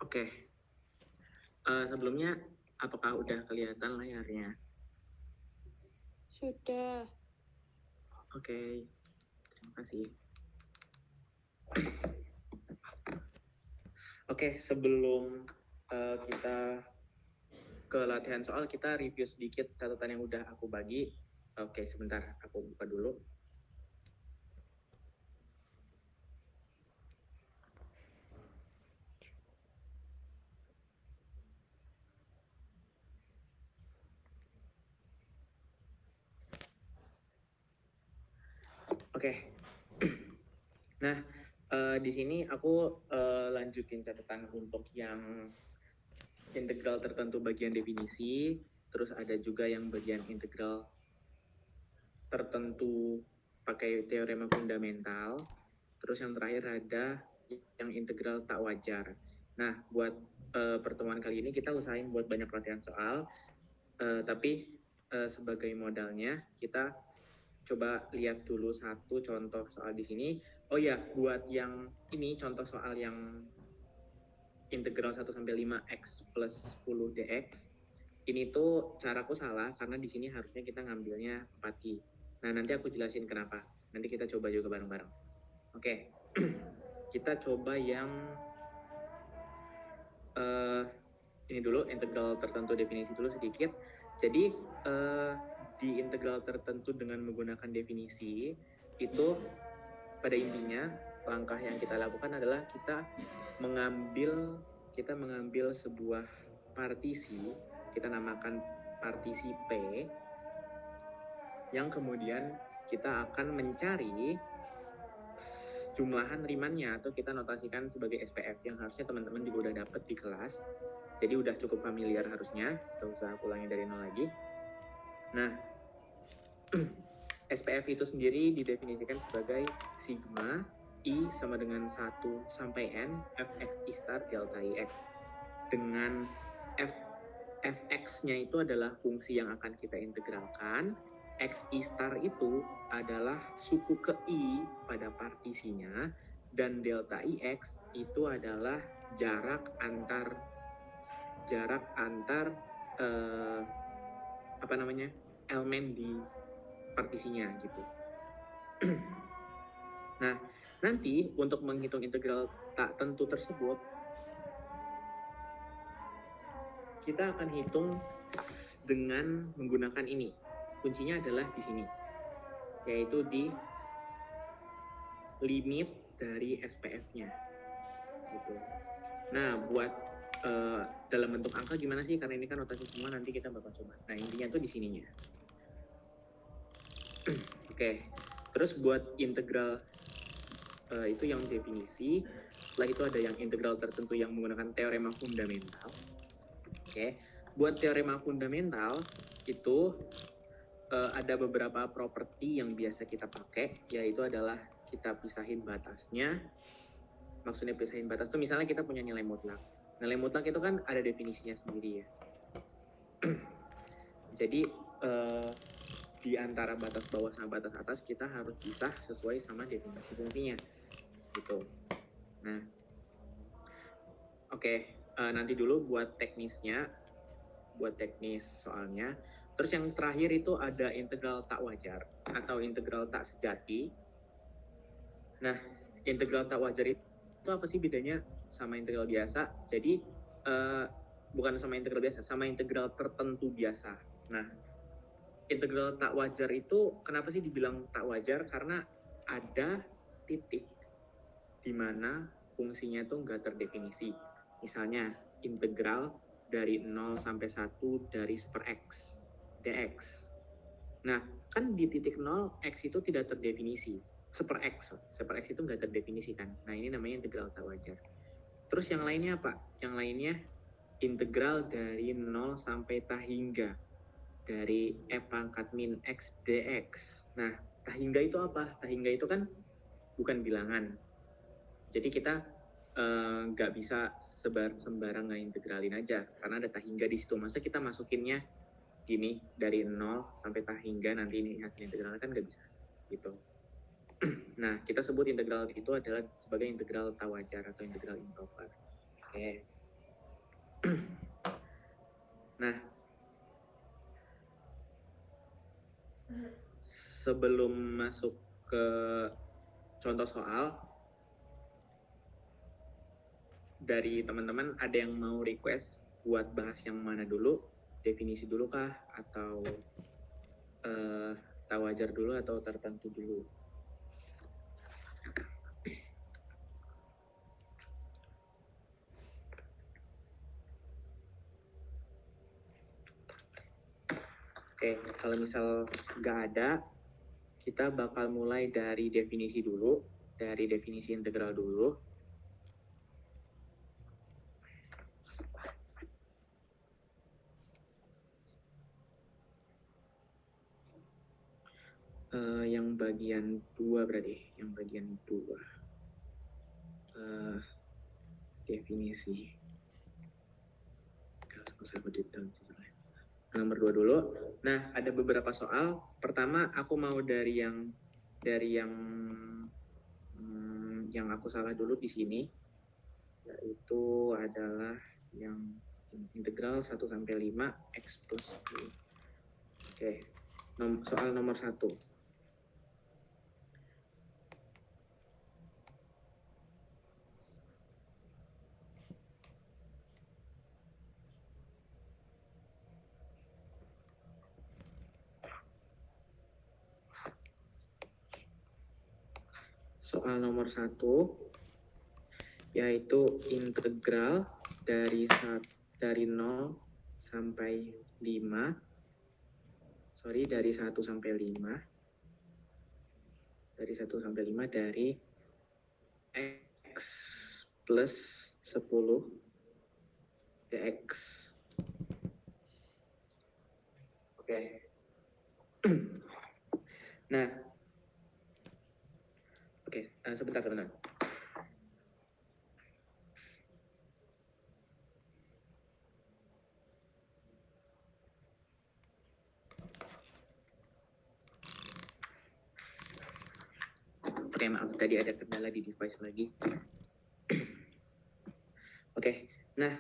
Oke, sebelumnya apakah udah kelihatan layarnya? Sudah. Oke, terima kasih. Oke, sebelum kita ke latihan soal, kita review sedikit catatan yang udah aku bagi. Oke, sebentar, aku buka dulu. Oke, nah di sini aku lanjutin catatan untuk yang integral tertentu bagian definisi, terus ada juga yang bagian integral tertentu pakai teorema fundamental, terus yang terakhir ada yang integral tak wajar. Nah, buat pertemuan kali ini kita usahain buat banyak latihan soal, tapi sebagai modalnya kita coba lihat dulu satu contoh soal di sini. Oh ya, buat yang ini contoh soal yang integral 1 sampai 5x plus 10 dx. Ini tuh caraku salah karena di sini harusnya kita ngambilnya 4i. Nah, nanti aku jelasin kenapa. Nanti kita coba juga bareng-bareng. Oke. Kita coba yang ini dulu, integral tertentu definisi dulu sedikit. Jadi di integral tertentu dengan menggunakan definisi itu pada intinya langkah yang kita lakukan adalah kita mengambil sebuah partisi, kita namakan partisi P, yang kemudian kita akan mencari jumlahan rimannya atau kita notasikan sebagai SPF yang harusnya teman-teman juga udah dapet di kelas. Jadi udah cukup familiar harusnya, gak usah aku ulangi dari nol lagi. Nah, SPF itu sendiri didefinisikan sebagai sigma I sama dengan 1 sampai N Fx I star delta Ix. Dengan Fx-nya itu adalah fungsi yang akan kita integralkan. Xi star itu adalah suku ke I pada partisinya, dan delta Ix itu adalah jarak antar elemen di partisinya gitu. Nah, nanti untuk menghitung integral tak tentu tersebut, kita akan hitung dengan menggunakan ini. Kuncinya adalah di sini, yaitu di limit dari SPF-nya. Gitu. Nah, buat dalam bentuk angka gimana sih? Karena ini kan notasi semua, nanti kita bakal coba. Nah, intinya tuh di sininya. Oke, terus buat integral itu yang definisi. Setelah itu ada yang integral tertentu yang menggunakan teorema fundamental. Oke, buat teorema fundamental itu ada beberapa properti yang biasa kita pakai, yaitu adalah kita pisahin batasnya. Maksudnya pisahin batas itu misalnya kita punya nilai mutlak. Nilai mutlak itu kan ada definisinya sendiri ya. Jadi di antara batas bawah sama batas atas kita harus pisah sesuai sama definisi fungsinya gitu. Nah, oke, nanti dulu buat teknisnya, buat teknis soalnya. Terus yang terakhir itu ada integral tak wajar atau integral tak sejati. Nah, integral tak wajar itu apa sih bedanya sama integral biasa? Jadi bukan sama integral biasa, sama integral tertentu biasa. Nah, integral tak wajar itu kenapa sih dibilang tak wajar? Karena ada titik di mana fungsinya itu nggak terdefinisi. Misalnya integral dari 0 sampai 1 dari seper x dx. Nah, kan di titik 0 x itu tidak terdefinisi. Seper x itu nggak terdefinisi kan. Nah, ini namanya integral tak wajar. Terus yang lainnya apa? Yang lainnya integral dari 0 sampai tak hingga dari f pangkat min x dx. Nah, tak hingga itu apa? Tak hingga itu kan bukan bilangan. Jadi kita nggak bisa sembarang ngintegralin aja karena ada tak hingga di situ. Masa kita masukinnya gini dari 0 sampai tak hingga nanti ini hasil integralnya kan nggak bisa gitu. Nah, kita sebut integral itu adalah sebagai integral tak wajar atau integral improper. Oke. Nah, sebelum masuk ke contoh soal, dari teman-teman ada yang mau request buat bahas yang mana dulu? Definisi dulu kah? Atau tak wajar dulu atau tertentu dulu? Oke, kalau misal nggak ada, kita bakal mulai dari definisi dulu, dari definisi integral dulu. Yang bagian 2 berarti, yang bagian 2. Definisi. Nomor 2 dulu. Nah, ada beberapa soal. Pertama, aku mau dari yang aku salah dulu di sini, yaitu adalah yang integral 1 sampai 5 x plus 2. Oke, soal nomor 1. Soal nomor 1 yaitu integral dari 0 sampai 5. Dari 1 sampai 5. Dari 1 sampai 5 dari x plus 10 dx. Oke. Nah, oke, sebentar. Oke, maaf, tadi ada kendala di device lagi. Oke, nah,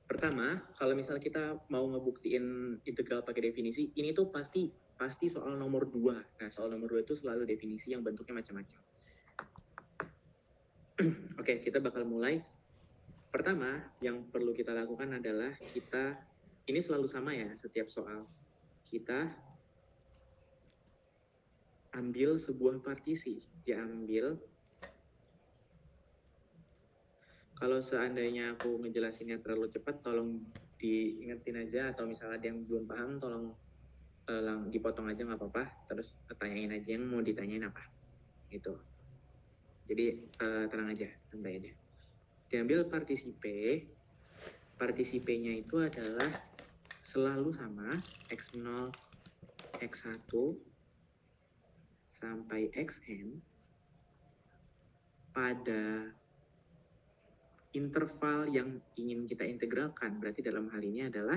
pertama, kalau misal kita mau ngebuktiin integral pakai definisi, ini tuh pasti soal nomor 2. Nah, soal nomor 2 itu selalu definisi yang bentuknya macam-macam. Oke, kita bakal mulai. Pertama, yang perlu kita lakukan adalah ini selalu sama ya, setiap soal. Kita ambil sebuah partisi. Diambil. Kalau seandainya aku ngejelasinnya terlalu cepat, tolong diingetin aja. Atau misalnya ada yang belum paham, tolong dipotong aja, nggak apa-apa. Terus tanyain aja yang mau ditanyain apa. Gitu. Jadi tenang aja, santai aja. Diambil partisi P. Partisi P-nya itu adalah selalu sama x0, x1, sampai xn pada interval yang ingin kita integralkan. Berarti dalam hal ini adalah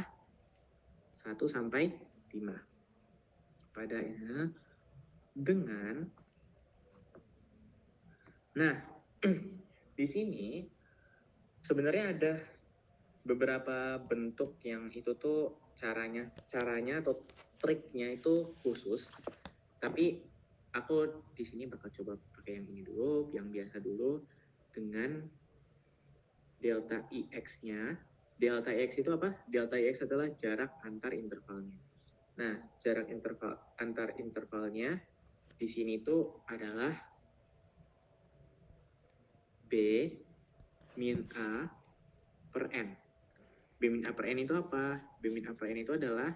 1 sampai 5. Padanya dengan, nah, di sini sebenarnya ada beberapa bentuk yang itu tuh caranya atau triknya itu khusus. Tapi aku di sini bakal coba pakai yang ini dulu, yang biasa dulu, dengan delta IX-nya. Delta IX itu apa? Delta IX adalah jarak antar intervalnya. Nah, jarak antar intervalnya di sini itu adalah B min A per N. B min A per N itu apa? B min A per N itu adalah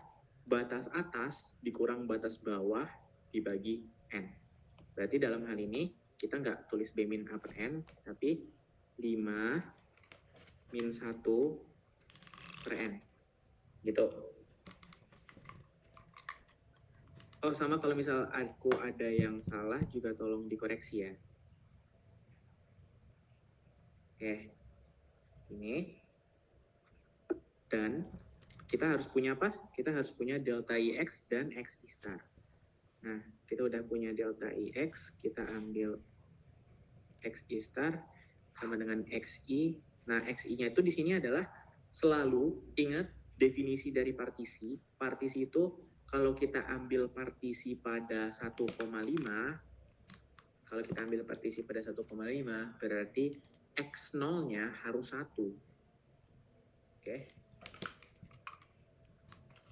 batas atas dikurang batas bawah dibagi N. Berarti dalam hal ini kita nggak tulis B min A per N, tapi 5 min 1 per N. Gitu. Oh, sama kalau misal aku ada yang salah juga tolong dikoreksi ya. Oke. Ini. Dan kita harus punya apa? Kita harus punya delta IX dan XI star. Nah, kita udah punya delta IX, kita ambil XI star sama dengan XI. Nah, XI-nya itu di sini adalah selalu ingat definisi dari partisi. Partisi itu kalau kita ambil partisi pada 1,5, kalau kita ambil partisi pada 1,5 berarti X0-nya harus 1. Oke.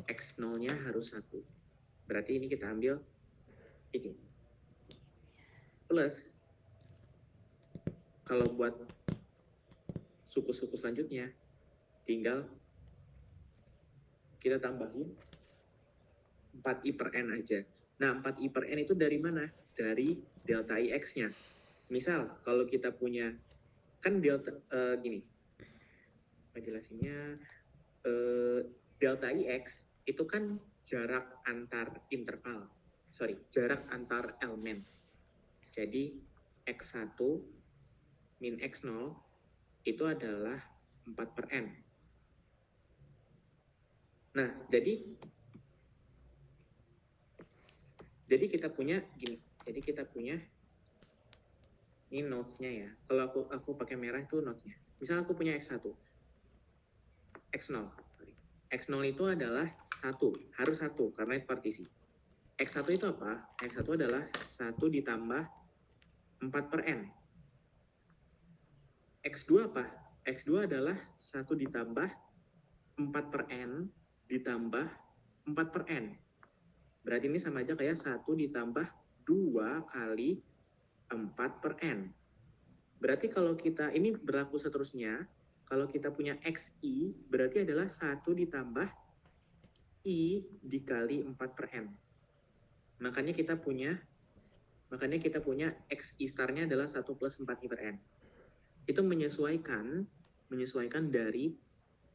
X0-nya harus 1. Berarti ini kita ambil ini. Plus, kalau buat suku-suku selanjutnya, tinggal kita tambahin 4i per n aja. Nah, 4i per n itu dari mana? Dari delta ix-nya. Misal, kalau kita punya, kan delta, gini, jelasinnya, delta ix itu kan jarak antar interval. Jarak antar elemen. Jadi, x1 min x0 itu adalah 4 per n. Nah, jadi kita punya gini. Jadi kita punya ini notes-nya ya. Kalau aku pakai merah itu notes-nya. Misal aku punya x1. X0. X0 itu adalah 1, harus 1 karena itu partisi. X1 itu apa? X1 adalah 1 ditambah 4 per n. X2 apa? X2 adalah 1 ditambah 4 per n ditambah 4 per n. Berarti ini sama aja kayak 1 ditambah 2 kali 4 per n. Berarti kalau kita, ini berlaku seterusnya, kalau kita punya xi, berarti adalah 1 ditambah i dikali 4 per n. Makanya kita punya xi starnya adalah 1 plus 4i per n. Itu menyesuaikan dari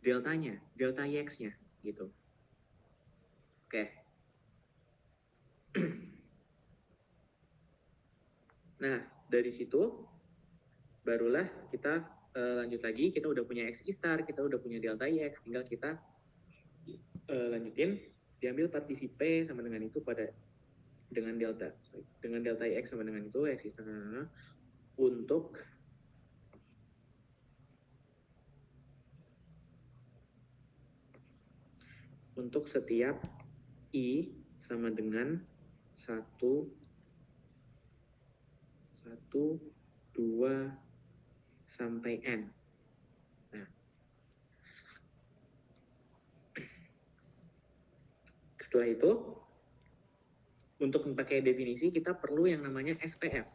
deltanya, delta ix-nya, gitu. Oke. Nah, dari situ barulah kita lanjut lagi. Kita udah punya xi star, kita udah punya delta ix, tinggal kita lanjutin, diambil partisi P sama dengan itu dengan delta ix sama dengan itu xi star untuk setiap i sama dengan 1, 2 sampai n. Nah, setelah itu untuk memakai definisi kita perlu yang namanya SPF.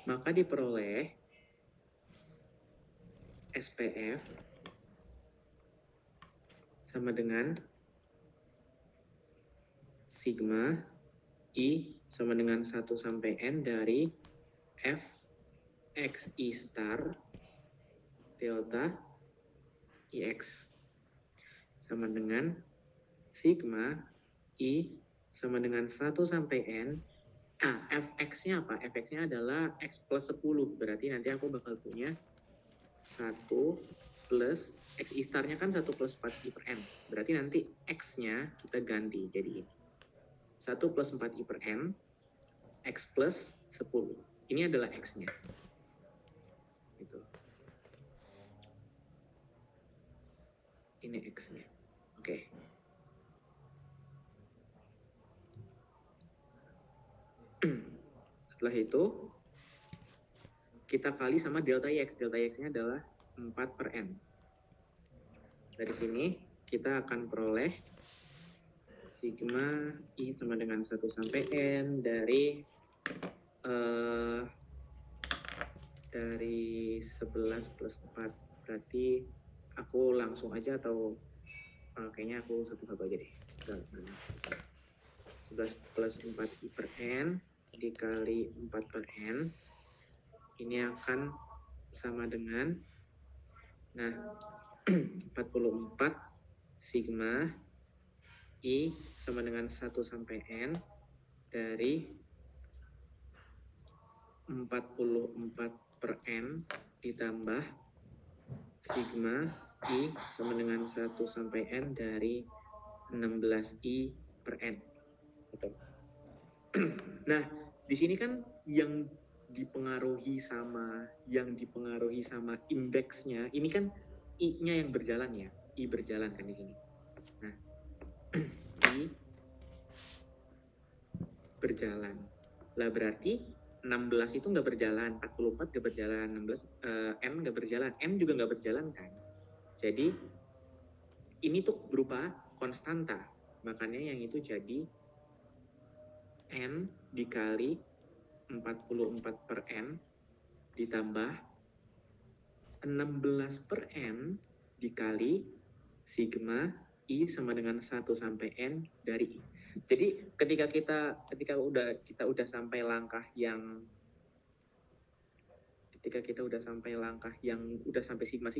Maka diperoleh SPF sama dengan sigma i sama dengan 1 sampai n dari f xi star delta ix sama dengan sigma i sama dengan 1 sampai n. Fx-nya apa? Fx-nya adalah x plus 10. Berarti nanti aku bakal punya 1 plus xi starnya kan 1 plus 4i per n. Berarti nanti x-nya kita ganti jadi ini. 1 plus 4i per n, x plus 10. Ini adalah x-nya. Gitu. Ini x-nya. Oke. Setelah itu, kita kali sama delta x. Delta x-nya adalah 4 per n. Dari sini, kita akan peroleh sigma i sama dengan 1 sampai n dari 11 plus 4. Berarti aku langsung aja atau kayaknya aku satu-satu aja deh. 11 plus 4i per n dikali 4 per n. Ini akan sama dengan 44 sigma i sama dengan 1 sampai n dari 44 per n ditambah sigma i sama dengan 1 sampai n dari 16i per n. Gitu. Nah, di sini kan yang dipengaruhi sama indeksnya, ini kan I-nya yang berjalan ya, I berjalan kan di sini. Nah, I berjalan. Lah berarti 16 itu nggak berjalan, 44 nggak berjalan, 16 M nggak berjalan, M juga nggak berjalan kan. Jadi ini tuh berupa konstanta, makanya yang itu jadi N dikali 44 per N ditambah 16 per N dikali sigma I sama dengan 1 sampai N dari I. Jadi ketika kita udah sampai langkah yang udah sampai sigma,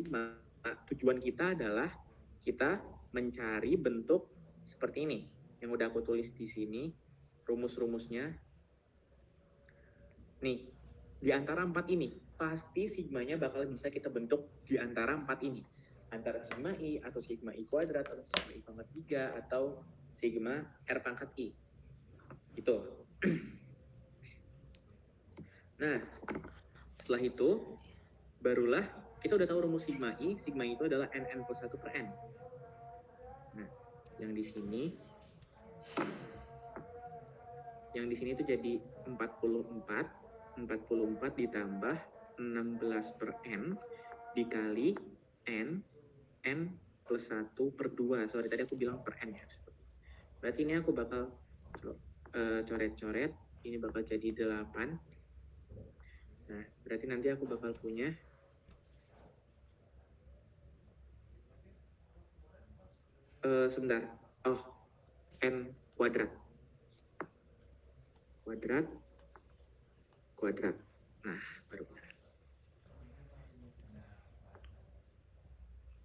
tujuan kita adalah kita mencari bentuk seperti ini yang udah aku tulis di sini, rumus-rumusnya. Nih, di antara 4 ini pasti sigmanya bakal bisa kita bentuk di antara 4 ini, antara sigma I atau sigma I kuadrat atau sigma I pangkat 3 atau sigma R pangkat I gitu. Nah, setelah itu barulah kita udah tahu rumus sigma I itu adalah NN plus 1 per N. Nah, yang di sini itu jadi 44 ditambah 16 per N dikali N plus 1 per 2. Sorry, tadi aku bilang per N ya. Berarti ini aku bakal coret-coret, ini bakal jadi 8. Nah, berarti nanti aku bakal punya sebentar. Oh, N kuadrat. Nah, baru benar.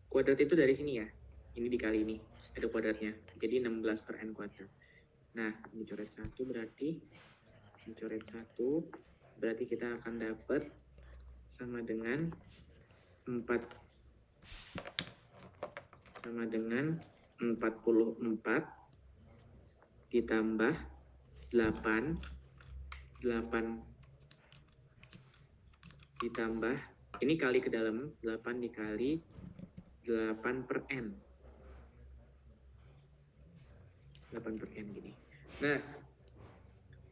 Kuadrat itu dari sini ya. Ini dikali ini. Ada kuadratnya. Jadi 16 per N kuadrat. Nah, ini coret 1 berarti kita akan dapat sama dengan 44 ditambah 8 ditambah ini kali ke dalam 8 dikali 8 per N. 8 per N gini. Nah,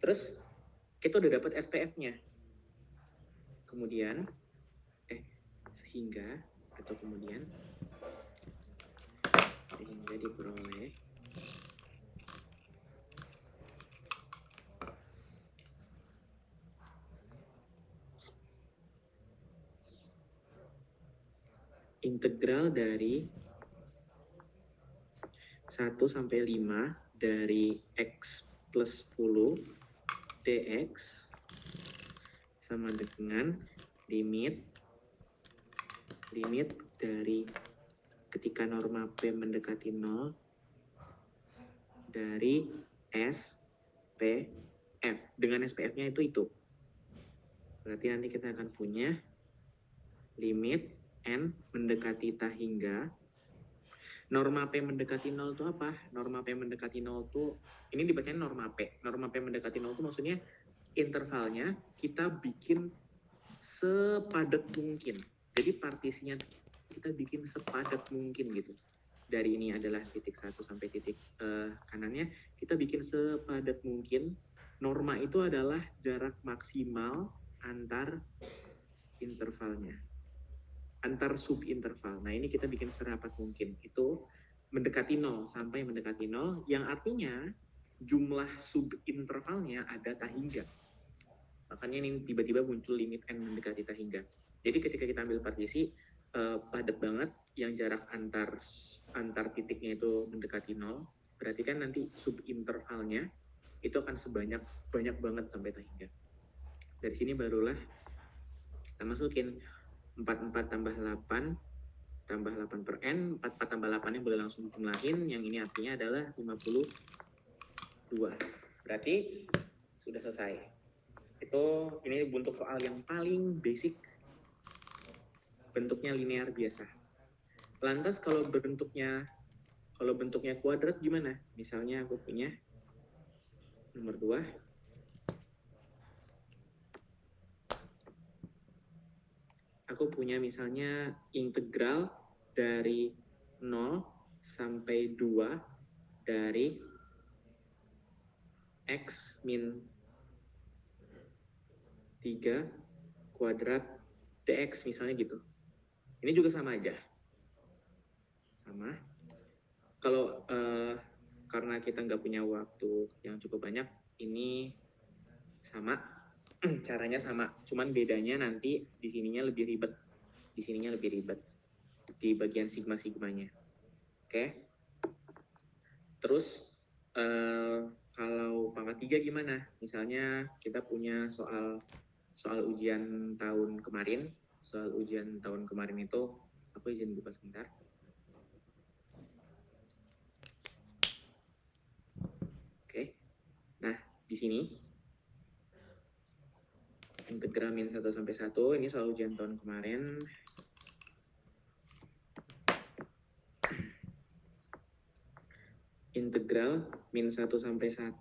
terus kita udah dapat SPF-nya. Kemudian sehingga diperoleh integral dari 1 sampai 5 dari X plus 10 dx sama dengan limit dari ketika norma P mendekati 0 dari SPF. Dengan SPF-nya itu. Berarti nanti kita akan punya limit N mendekati ta hingga norma P mendekati 0 itu apa? Norma P mendekati 0 itu, ini dibacanya norma P. Norma P mendekati 0 itu maksudnya intervalnya kita bikin sepadat mungkin. Jadi partisinya kita bikin sepadat mungkin gitu. Dari ini adalah titik 1 sampai titik kanannya, kita bikin sepadat mungkin. Norma itu adalah jarak maksimal antar intervalnya, antar subinterval. Nah, ini kita bikin serapat mungkin. Itu mendekati 0 sampai mendekati 0, yang artinya jumlah subintervalnya ada ta hingga. Makanya ini tiba-tiba muncul limit N mendekati ta hingga. Jadi ketika kita ambil partisi, padat banget yang jarak antar titiknya itu mendekati 0, berarti kan nanti subintervalnya itu akan banyak banget sampai ta hingga. Dari sini barulah kita masukin 44 tambah 8 per N, 44 tambah 8 yang boleh langsung jumlahin, yang ini artinya adalah 52. Berarti sudah selesai. Ini bentuk soal yang paling basic, bentuknya linear biasa. Lantas kalau bentuknya kuadrat gimana? Misalnya aku punya nomor 2, aku punya misalnya integral dari 0 sampai 2 dari x min 3 kuadrat dx misalnya gitu. Ini juga sama aja. Sama. Kalau karena kita nggak punya waktu yang cukup banyak, ini sama. Caranya sama. Cuman bedanya nanti di sininya lebih ribet. Di sininya lebih ribet. Di bagian sigma-sigmanya. Oke. Terus kalau pangkat 3 gimana? Misalnya kita punya soal ujian tahun kemarin. Soal ujian tahun kemarin itu, aku izin buka sebentar. Oke. Nah, di sini integral min 1 sampai 1, ini soal ujian tahun kemarin. Integral min 1 sampai 1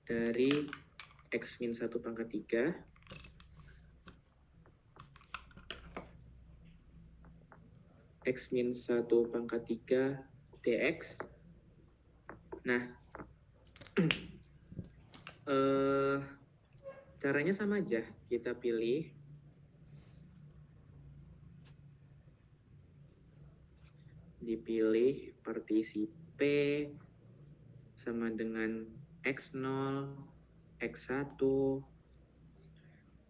dari x min 1 pangkat 3 x min 1 pangkat 3 dx. Nah, caranya sama aja. Kita pilih dipilih partisi P sama dengan x0, x1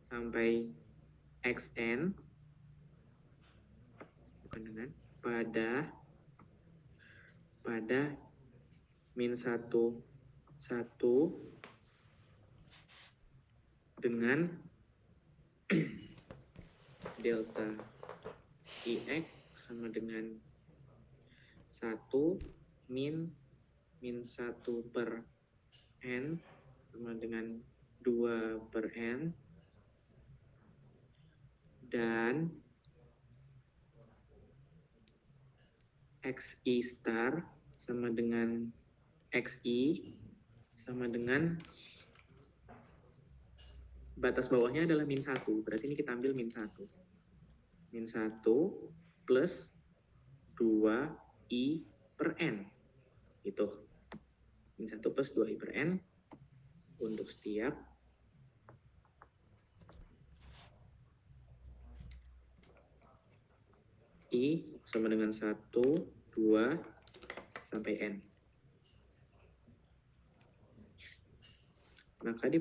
sampai xn, bukan dengan, pada min 1, 1 dengan delta ix sama dengan 1 min 1 per n sama dengan 2 per n, dan xi star sama dengan xi sama dengan batas bawahnya adalah min 1, berarti ini kita ambil min 1. Min 1 plus 2i per n. Itu. Min 1 plus 2i per n untuk setiap i sama dengan 1, 2, sampai n. Maka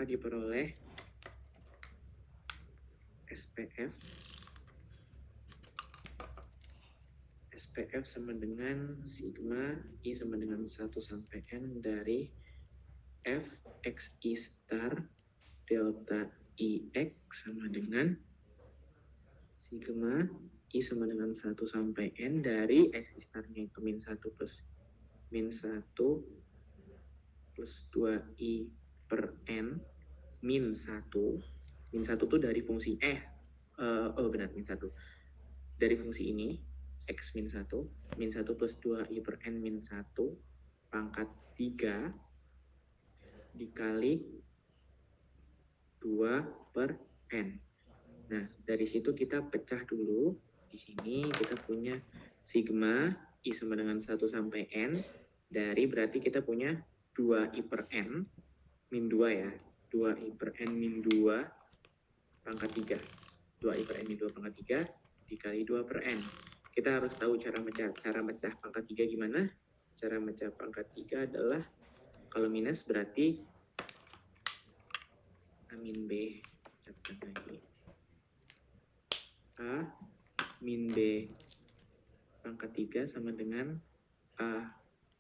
diperoleh SPF sama dengan sigma i sama dengan 1 sampai n dari f xi star delta ix sama dengan sigma i sama dengan 1 sampai n dari xi starnya itu min 1 plus 2i per n min 1. Min 1 itu dari fungsi benar, min 1. Dari fungsi ini x min 1 plus 2i per n min 1 pangkat 3 dikali 2 per n. Nah, dari situ kita pecah dulu. Di sini kita punya sigma i sama dengan 1 sampai n dari, berarti kita punya 2i per n min 2 ya. 2i per n min 2 pangkat 3. 2i per n min 2 pangkat 3 dikali 2 per n. Kita harus tahu cara mecah pangkat 3 gimana. Cara mecah pangkat 3 adalah kalau minus berarti a min b. Catatkan lagi. A min b pangkat 3 sama dengan a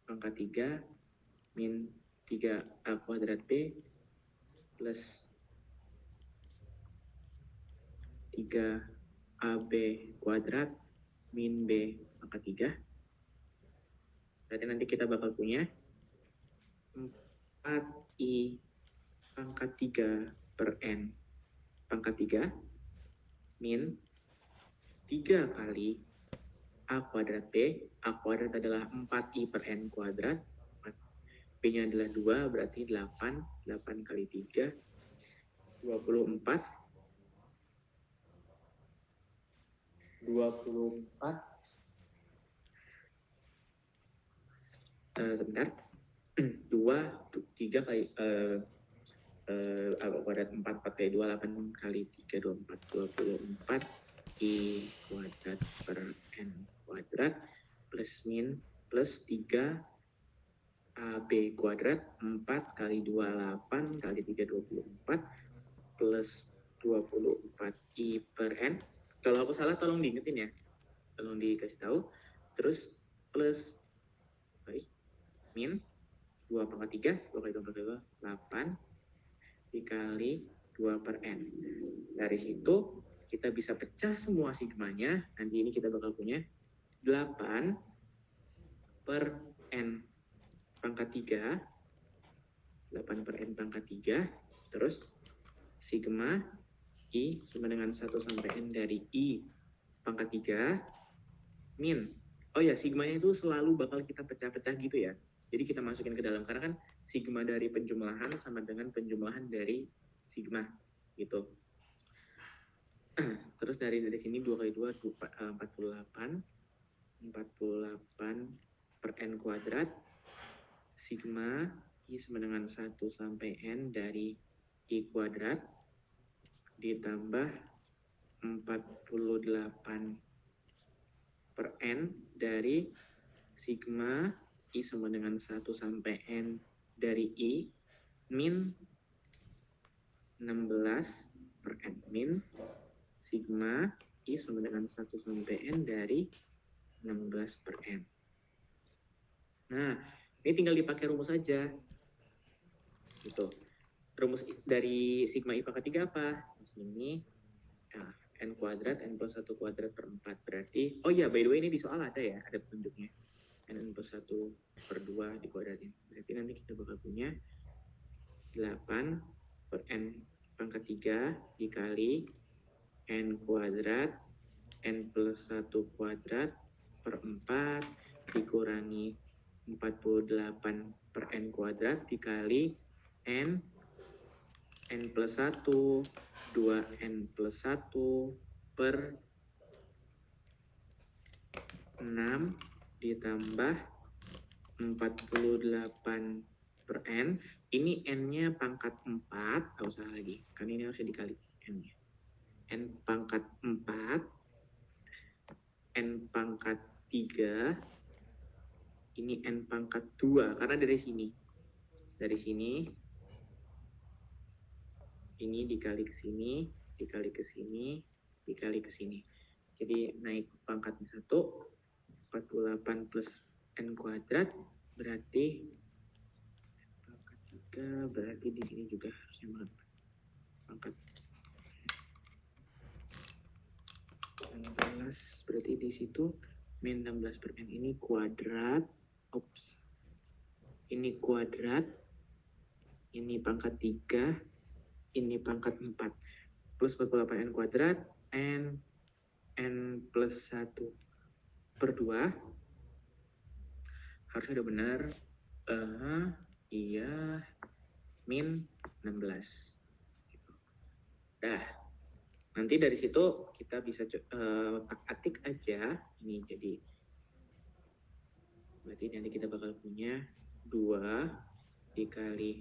pangkat 3 min 3a kuadrat b plus 3ab kuadrat min b pangkat 3. Berarti nanti kita bakal punya 4i pangkat 3 per n pangkat 3 min 3 kali a kuadrat b. A kuadrat adalah 4i per n kuadrat B-nya adalah 2, berarti 8. 8 kali 3, 24. 24. Sebentar. 2, 3 kali kuadrat 4 kali 2, 8 kali 3, 24. 24 I kuadrat per N kuadrat plus min plus 3 AB kuadrat 4 kali 2, 8 kali 3, 24 plus 24 I per N. Kalau aku salah tolong diingetin ya, tolong dikasih tahu. Terus plus min 2 pangkat 3, 2 kali 2 pangkat 2, 8 dikali 2 per N. Dari situ kita bisa pecah semua sigmanya. Nanti ini kita bakal punya 8 per N pangkat 3. 8 per N pangkat 3. Terus sigma I sama dengan 1 sampai N dari I pangkat 3 min. Oh ya, sigmanya itu selalu bakal kita pecah-pecah gitu ya. Jadi kita masukin ke dalam, karena kan sigma dari penjumlahan sama dengan penjumlahan dari sigma gitu. Terus dari sini 2 kali 2, 48. 48 per N kuadrat. Sigma I sama dengan 1 sampai N dari I kuadrat ditambah 48 per N dari sigma I sama dengan 1 sampai N dari I min 16 per N. Min sigma I sama dengan 1 sampai N dari 16 per N. Nah, ini tinggal dipakai rumus saja. Gitu. Rumus dari sigma I pangkat 3 apa? Di sini nah, N kuadrat, N plus 1 kuadrat per 4. Berarti, oh ya, by the way ini di soal ada ya, ada petunjuknya. N plus 1 per 2 dikuadratin. Berarti nanti kita bakal punya 8 per N pangkat 3 dikali N kuadrat, N plus 1 kuadrat per 4 dikurangi 48 per N kuadrat dikali N plus 1, 2N plus 1 per 6 ditambah 48 per N. Ini N-nya pangkat 4, gak usah lagi, kan ini harusnya dikali N-nya. N pangkat 4, N pangkat 3, ini N pangkat 2, karena dari sini, ini dikali ke sini, dikali ke sini, dikali ke sini. Jadi naik pangkatnya 1, 48 plus N kuadrat, berarti pangkat 3, berarti di sini juga harusnya pangkat 16, berarti di situ min 16 per N ini kuadrat, ini kuadrat, ini pangkat 3, ini pangkat 4, plus 48 N kuadrat, N plus 1 per 2, harusnya udah benar, iya, min 16. Gitu. Dah, nanti dari situ kita bisa atik aja, ini jadi, berarti nanti kita bakal punya 2 dikali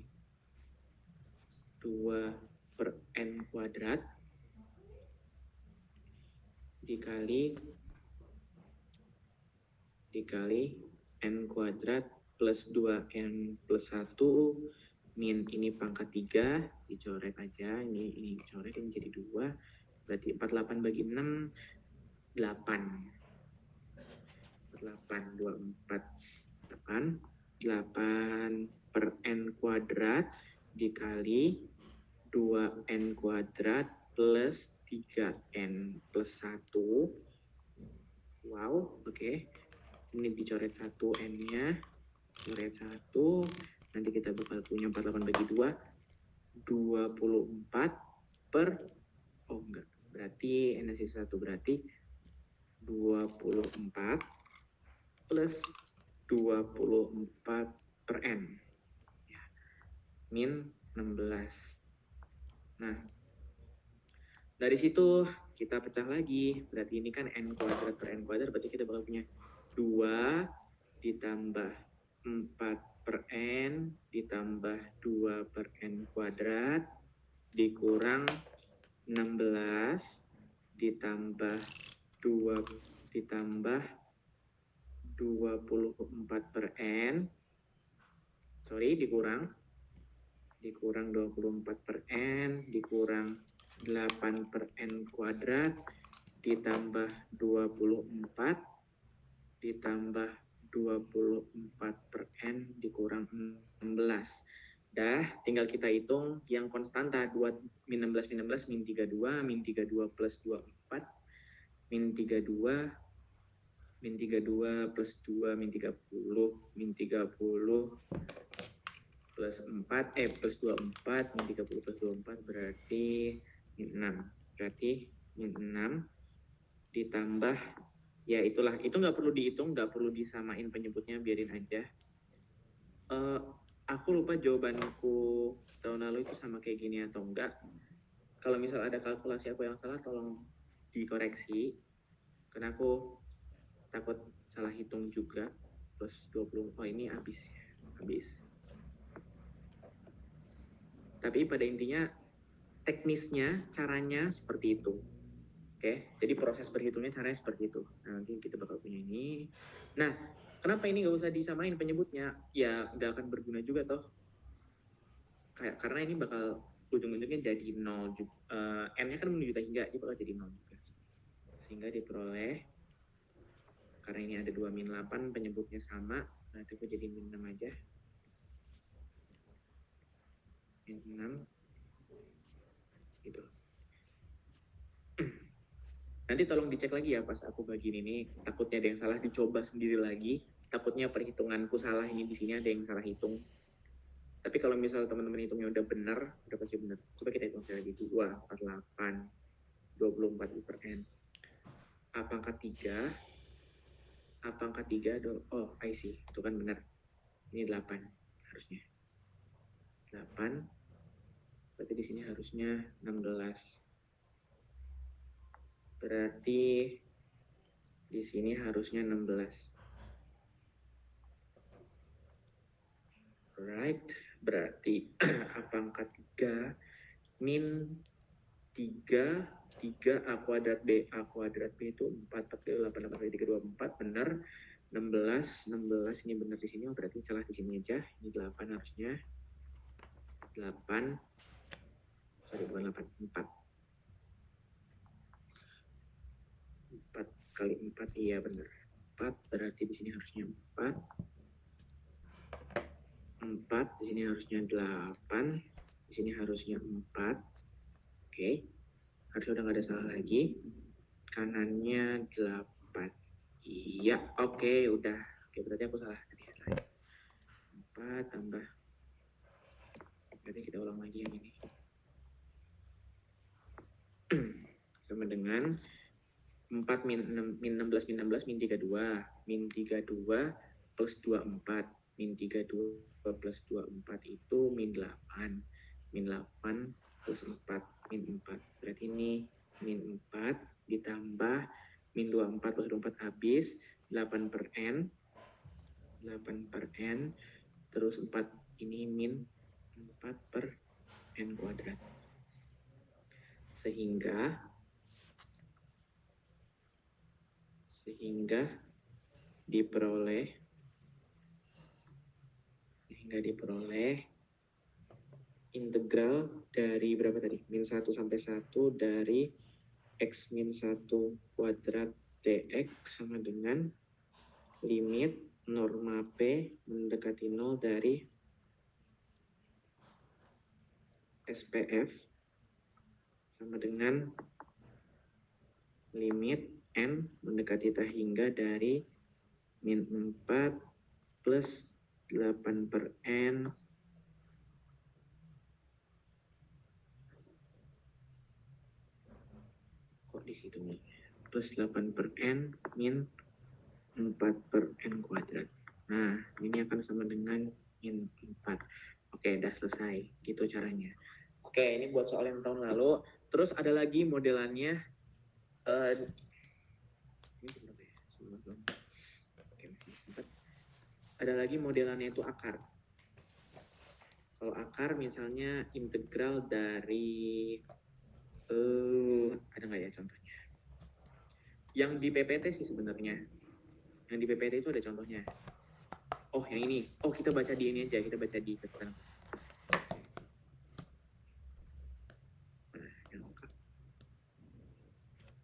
2 per N kuadrat dikali N kuadrat plus 2N plus 1 min ini pangkat 3 dicoret aja, ini dicoret, ini jadi 2, berarti 48 bagi 6 8 per N kuadrat dikali 2N kuadrat plus 3N plus 1. Wow, oke. Ini dicoret 1 N-nya, coret 1, nanti kita bakal punya 48 bagi 2, 24 per, oh enggak, berarti N sisa 1, berarti 24 plus 24 per N. min 16. Nah, dari situ kita pecah lagi. Berarti ini kan n kuadrat per n kuadrat, berarti kita bakal punya 2 ditambah 4 per n ditambah 2 per n kuadrat dikurang 16 ditambah 2 ditambah 24 per n, dikurang 24 per n dikurang 8 per n kuadrat ditambah 24 ditambah 24 per n dikurang 16. Dah, tinggal kita hitung yang konstanta 2 min 16 min 32 min 32 plus 24 min 32 min 32 plus 2 min 30 min 30 plus 4 plus 24 min 30 plus 24 berarti min 6. Berarti min 6 ditambah, ya itulah, itu nggak perlu dihitung, nggak perlu disamain penyebutnya, biarin aja. Aku lupa jawabanku tahun lalu itu sama kayak gini atau enggak. Kalau misal ada kalkulasi aku yang salah, tolong dikoreksi, karena aku takut salah hitung juga. Plus 20, oh ini habis. Tapi pada intinya teknisnya, caranya seperti itu. Oke, jadi proses berhitungnya caranya seperti itu. Nah, nanti kita bakal punya ini. Nah, kenapa ini nggak usah disamain penyebutnya? Ya nggak akan berguna juga toh. Karena ini bakal ujung-ujungnya jadi 0 juga. N-nya kan menuju hingga, jadi bakal jadi 0 juga. Sehingga diperoleh, karena ini ada 2 min 8, penyebutnya sama. Nah, itu jadi min 6 aja. Min 6. Gitu. Nanti tolong dicek lagi ya pas aku bagiin ini, takutnya ada yang salah, dicoba sendiri lagi. Takutnya perhitunganku salah, ini di sini ada yang salah hitung. Tapi kalau misal teman-teman hitungnya udah benar, udah pasti benar. Coba kita hitung sekali lagi. 2, 48, 24 per n. A pangkat 3. A pangkat 3, oh I see, itu kan benar. Ini 8 harusnya. 8, berarti di sini harusnya 16. Berarti di sini harusnya 16. Right, berarti A pangkat 3 min 3 A kuadrat B. A kuadrat B itu 4, 8, 8, 3, 24, benar. 16 ini benar di sini, berarti salah di sini aja. Ini 8 harusnya. 8, bukan 8, 4. 4 kali 4, iya benar. 4, berarti di sini harusnya 4. 4, di sini harusnya 8. Di sini harusnya 4. Oke. Harusnya udah nggak ada salah lagi. Kanannya 8. Iya, oke, udah. Oke, berarti aku salah tadi. 4 tambah. Berarti kita ulang lagi yang ini. Sama dengan 4 min 16 min 32. Min 32 plus 24. Min 32 plus 24 itu min 8. Min 8 plus 4. Min 4. Berarti ini min 4 ditambah min 24 plus 24 habis. 8 per n. 8 per n. Terus 4 ini min 4 per n kuadrat. Sehingga diperoleh integral dari berapa tadi? Min 1 sampai 1 dari x min 1 kuadrat dx sama dengan limit norma P mendekati 0 dari SPF sama dengan limit n mendekati tak hingga dari min 4 plus 8 per n kok di situ nih, plus 8 per n min 4 per n kuadrat. Nah, ini akan sama dengan min 4. Oke, udah selesai. Gitu caranya. Oke, ini buat soal yang tahun lalu. Terus ada lagi modelannya. Ini berapa ya? Oke, masih sempat. Ada lagi modelannya itu akar. Kalau akar misalnya integral dari ada nggak ya contohnya? Yang di PPT sih sebenarnya. Yang di PPT itu ada contohnya. Oh, yang ini. Oh, kita baca di ini aja. Kita baca di catatan.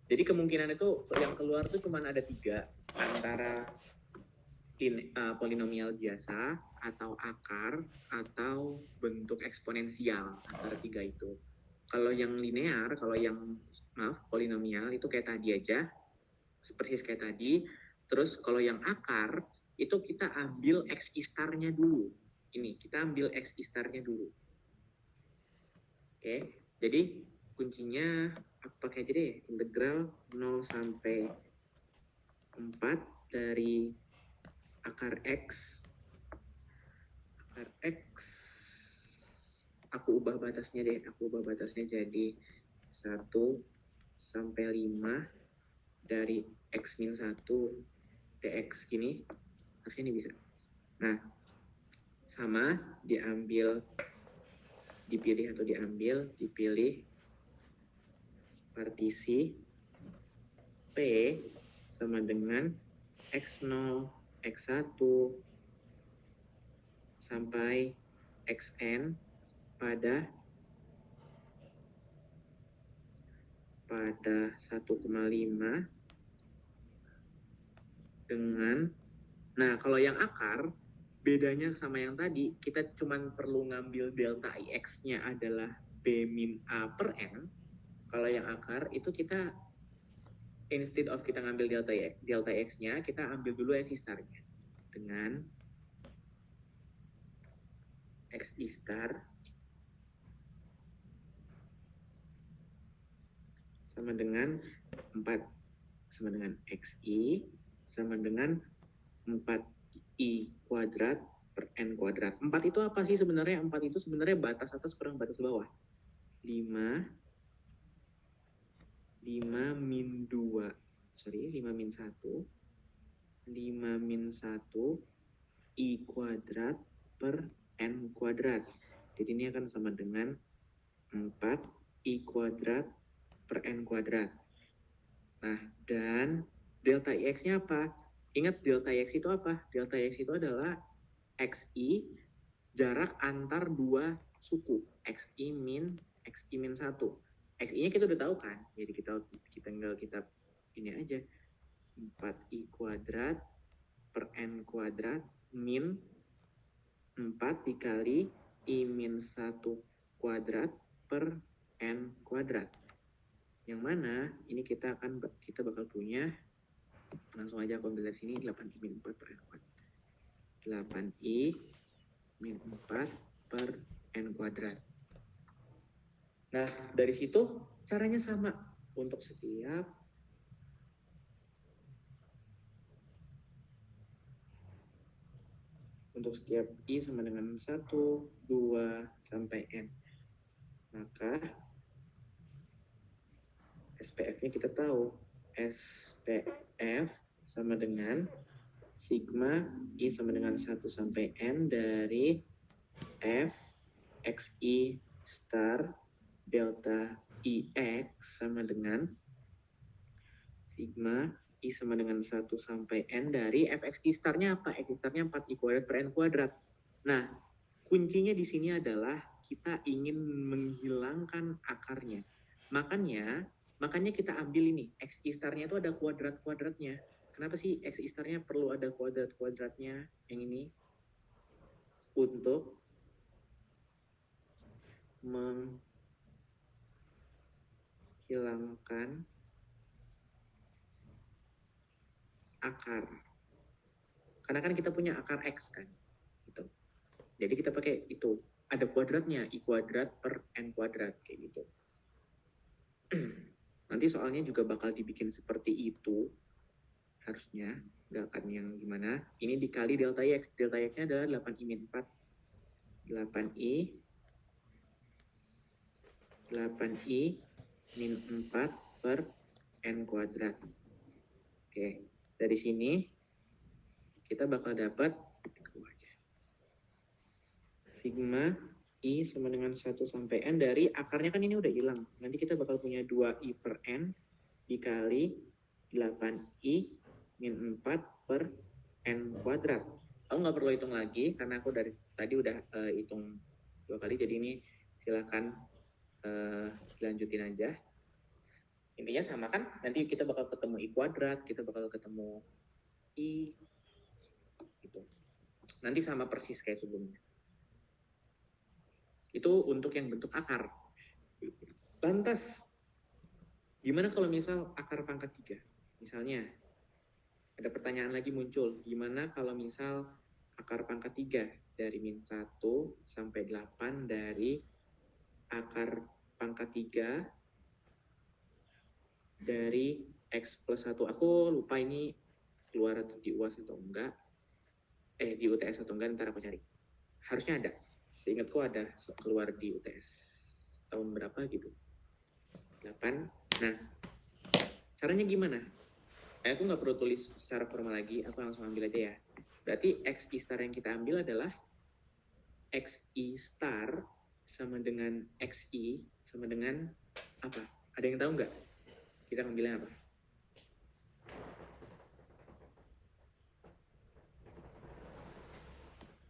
Jadi kemungkinan itu yang keluar tuh cuma ada 3, antara polinomial biasa atau akar atau bentuk eksponensial, antara 3 itu. Kalau yang linear, polinomial itu kayak tadi aja, persis kayak tadi. Terus kalau yang akar itu kita ambil x istarnya dulu. Ini kita ambil x istarnya dulu. Oke, jadi kuncinya pakai aja deh, integral 0 sampai 4 dari akar x. Akar x, aku ubah batasnya jadi 1 sampai 5 dari x min 1 dx gini. Harusnya ini bisa. Nah, sama dipilih partisi P sama dengan x0, x1 sampai xn pada 1,5 dengan, nah kalau yang akar bedanya sama yang tadi, kita cuma perlu ngambil delta ix-nya adalah b min a per n. Kalau yang akar itu kita instead of kita ngambil delta x-nya, kita ambil dulu x istarnya dengan x istar sama dengan 4 sama dengan xi sama dengan 4i kuadrat per n kuadrat. 4 itu apa sih sebenarnya? 4 itu sebenarnya batas atas kurang batas bawah. 5 min 2. 5 min 1. 5 min 1 i kuadrat per n kuadrat. Jadi ini akan sama dengan 4 i kuadrat per n kuadrat. Nah, dan delta ix-nya apa? Ingat delta x itu apa? Delta x itu adalah xi jarak antar dua suku, xi min 1. Xi-nya kita udah tahu kan? Jadi kita tinggal ini aja. 4i kuadrat per n kuadrat min 4 dikali i min 1 kuadrat per n kuadrat. Yang mana ini kita bakal punya, langsung aja aku ambil dari sini, 8i min 4 per n kuadrat. 8i min 4 per n kuadrat. Nah, dari situ caranya sama untuk setiap i sama dengan 1, 2, sampai n. Maka SPF-nya kita tahu. SPF sama dengan sigma i sama dengan 1 sampai n dari f xi star delta ix sama dengan sigma i sama dengan 1 sampai n dari fxi starnya apa? Xi starnya 4i kuadrat per n kuadrat. Nah, kuncinya di sini adalah kita ingin menghilangkan akarnya. Makanya kita ambil ini, xi starnya itu ada kuadrat-kuadratnya. Kenapa sih xi starnya perlu ada kuadrat-kuadratnya yang ini? Untuk menghilangkan akar. Karena kan kita punya akar x kan. Gitu. Jadi kita pakai itu. Ada kuadratnya, i kuadrat per n kuadrat. Kayak gitu. Nanti soalnya juga bakal dibikin seperti itu. Harusnya. Nggak akan yang gimana. Ini dikali delta x. Delta x-nya adalah 8i min 4 8i min 4 per n kuadrat. Oke, dari sini kita bakal dapat sigma i sama dengan 1 sampai n dari akarnya kan ini udah hilang. Nanti kita bakal punya 2i per n dikali 8i min 4 per n kuadrat. Aku nggak perlu hitung lagi karena aku dari tadi udah hitung 2 kali, jadi ini silakan dilanjutin aja. Intinya sama kan, nanti kita bakal ketemu i kuadrat, kita bakal ketemu i gitu. Nanti sama persis kayak sebelumnya. Itu untuk yang bentuk akar. Lantas, gimana kalau misal akar pangkat 3? Misalnya, ada pertanyaan lagi muncul, gimana kalau misal akar pangkat 3 dari min 1 sampai 8 dari akar pangkat 3 dari x plus 1. Aku lupa ini keluar di UAS atau enggak. Di UTS atau enggak, ntar aku cari. Harusnya ada. Seingatku ada keluar di UTS. Tahun berapa gitu. 8. Nah, caranya gimana? Aku nggak perlu tulis secara formal lagi, aku langsung ambil aja ya. Berarti xi star yang kita ambil adalah xi star sama dengan xi sama dengan apa? Ada yang tahu nggak? Kita ngambilnya apa?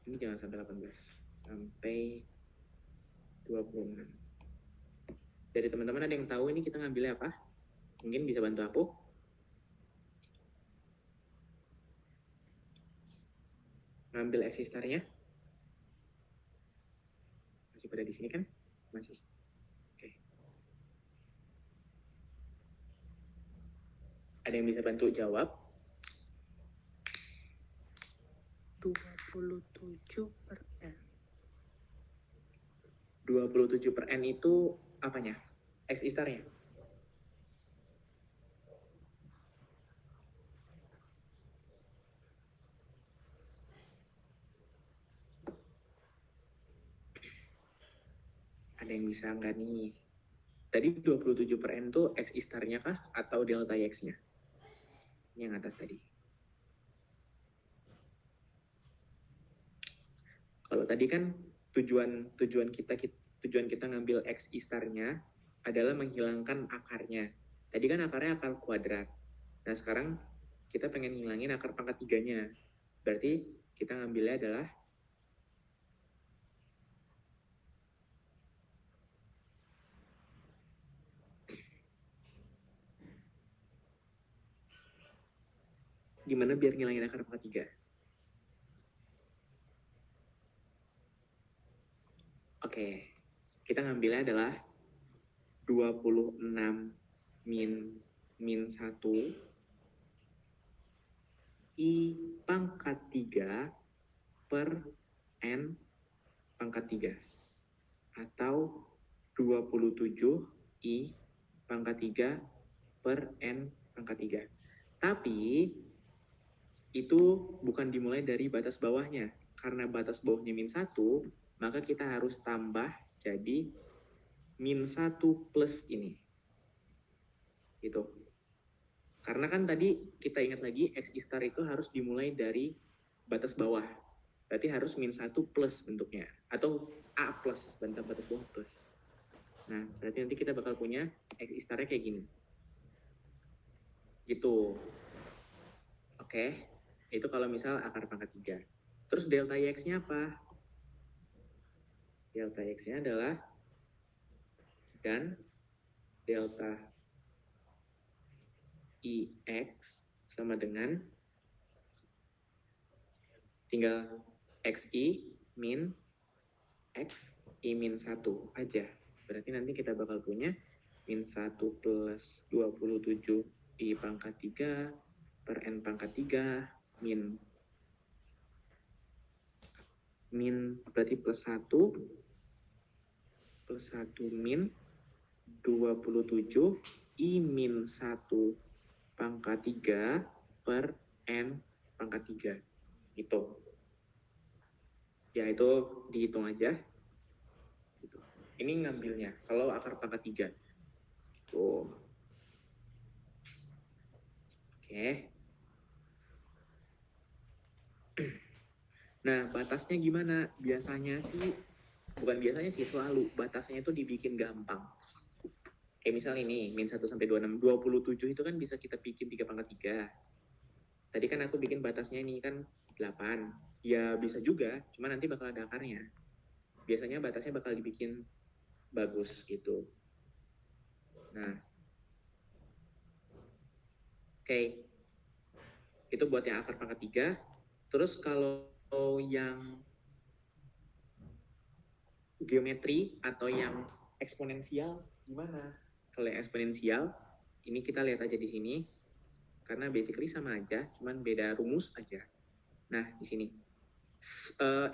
Ini jangan sampai 18, sampai 26. Dari teman-teman ada yang tahu ini kita ngambilnya apa? Mungkin bisa bantu aku. Ngambil xi starnya. Masih pada di sini kan? Masih. Oke. Ada yang bisa bantu jawab? 27 per N. 27 per N itu apanya? Xi starnya? Ada yang bisa nggak nih? Tadi 27 per N itu Xi starnya kah? Atau delta X-nya? Ini yang atas tadi. Kalau tadi kan tujuan kita ngambil Xi starnya adalah menghilangkan akarnya. Tadi kan akarnya akar kuadrat. Nah sekarang kita pengen ngilangin akar pangkat 3-nya. Berarti kita ngambilnya adalah gimana biar ngilangin akar pangkat 3? Oke, kita ngambilnya adalah 26 min 1 I pangkat 3 per N pangkat 3 atau 27 I pangkat 3 per N pangkat 3. Tapi itu bukan dimulai dari batas bawahnya. Karena batas bawahnya min 1, maka kita harus tambah jadi min 1 plus ini. Gitu. Karena kan tadi kita ingat lagi Xi star itu harus dimulai dari batas bawah. Berarti harus min 1 plus bentuknya. Atau A plus, batas bawah plus. Nah, berarti nanti kita bakal punya Xi starnya kayak gini. Gitu. Oke. Itu kalau misal akar pangkat 3. Terus delta X-nya apa? Delta X-nya adalah dan delta IX sama dengan tinggal XI min XI min 1 aja. Berarti nanti kita bakal punya min 1 plus 27 I pangkat 3 per N pangkat 3 min berarti plus 1 min 27 I min 1 pangkat 3 per N pangkat 3. Gitu. Ya itu dihitung aja. Gitu. Ini ngambilnya kalau akar pangkat 3. Tuh. Oke. Nah, batasnya gimana? Biasanya sih, bukan biasanya sih, selalu batasnya itu dibikin gampang. Kayak misal ini, min 1 sampai 26, 27 itu kan bisa kita bikin 3 pangkat 3. Tadi kan aku bikin batasnya ini kan 8. Ya bisa juga, cuma nanti bakal ada akarnya. Biasanya batasnya bakal dibikin bagus gitu. Nah, oke. Itu buat yang akar pangkat 3. Terus kalau yang geometri atau yang eksponensial gimana? Kalau yang eksponensial, ini kita lihat aja di sini. Karena basically sama aja, cuman beda rumus aja. Nah, di sini.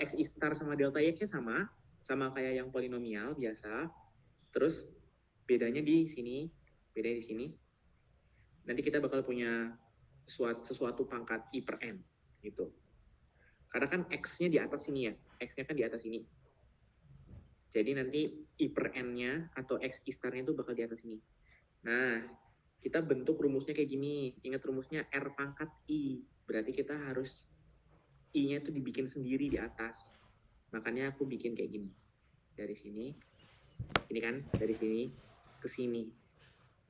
X star sama delta X-nya sama kayak yang polinomial biasa. Terus bedanya di sini, Nanti kita bakal punya sesuatu pangkat I per N gitu. Karena kan X-nya di atas sini ya, X-nya kan di atas sini. Jadi nanti I per N-nya atau X star-nya itu bakal di atas sini. Nah, kita bentuk rumusnya kayak gini. Ingat rumusnya R pangkat I. Berarti kita harus I-nya itu dibikin sendiri di atas. Makanya aku bikin kayak gini. Dari sini, ini kan, dari sini ke sini.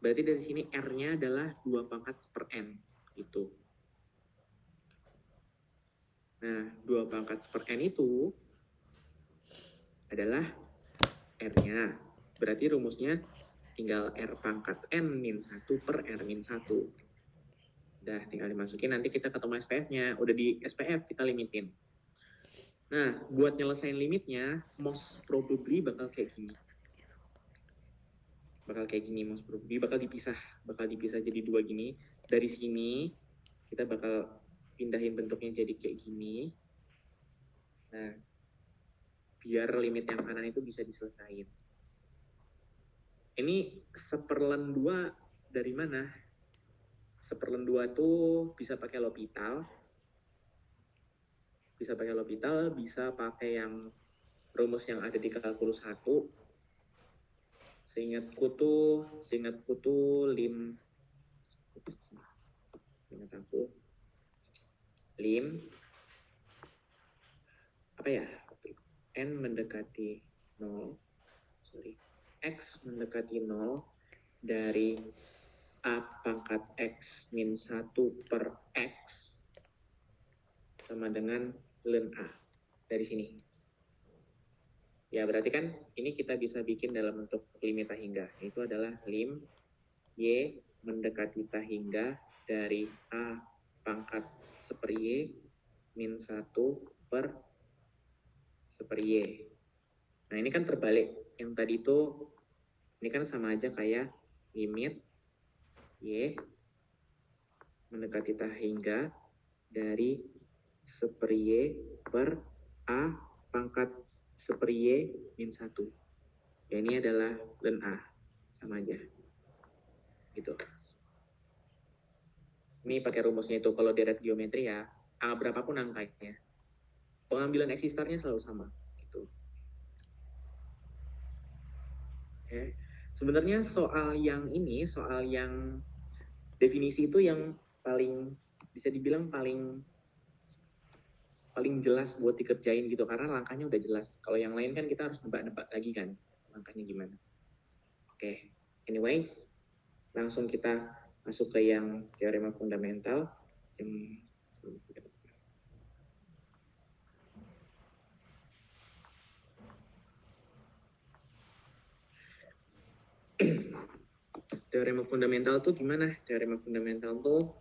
Berarti dari sini R-nya adalah 2 pangkat per N. Gitu. Nah, 2 pangkat per N itu adalah R-nya. Berarti rumusnya tinggal R pangkat N min 1 per R min 1. Udah, tinggal dimasukin, nanti kita ketemu SPF-nya. Udah di SPF, kita limitin. Nah, buat nyelesain limitnya, most probably bakal kayak gini. Most probably. Bakal dipisah jadi 2 gini. Dari sini, kita bakal pindahin bentuknya jadi kayak gini. Nah, biar limit yang kanan itu bisa diselesain. Ini 1/2 dari mana? 1/2 tuh bisa pakai L'Hopital, bisa pakai yang rumus yang ada di kalkulus 1. Seingatku tuh lim apa ya? N mendekati 0, X mendekati 0 dari A pangkat X min 1 per X sama dengan ln A dari sini. Ya berarti kan ini kita bisa bikin dalam bentuk limit hingga. Itu adalah lim Y mendekati hingga dari A pangkat seper Y min 1 per seper Y. Nah ini kan terbalik. Yang tadi itu ini kan sama aja kayak limit Y mendekati hingga dari seper Y per A pangkat seper Y min 1. Ya ini adalah ln A. Sama aja. Gitu. Ini pakai rumusnya itu. Kalau deret geometri ya, berapapun angkanya. Pengambilan X star-nya selalu sama. Gitu. Oke. Sebenarnya soal yang definisi itu yang paling bisa dibilang paling jelas buat dikerjain gitu karena langkahnya udah jelas. Kalau yang lain kan kita harus nebak-nebak lagi kan langkahnya gimana. Oke. Anyway, langsung kita masuk ke yang teorema fundamental. Teorema fundamental tuh gimana? Teorema fundamental tuh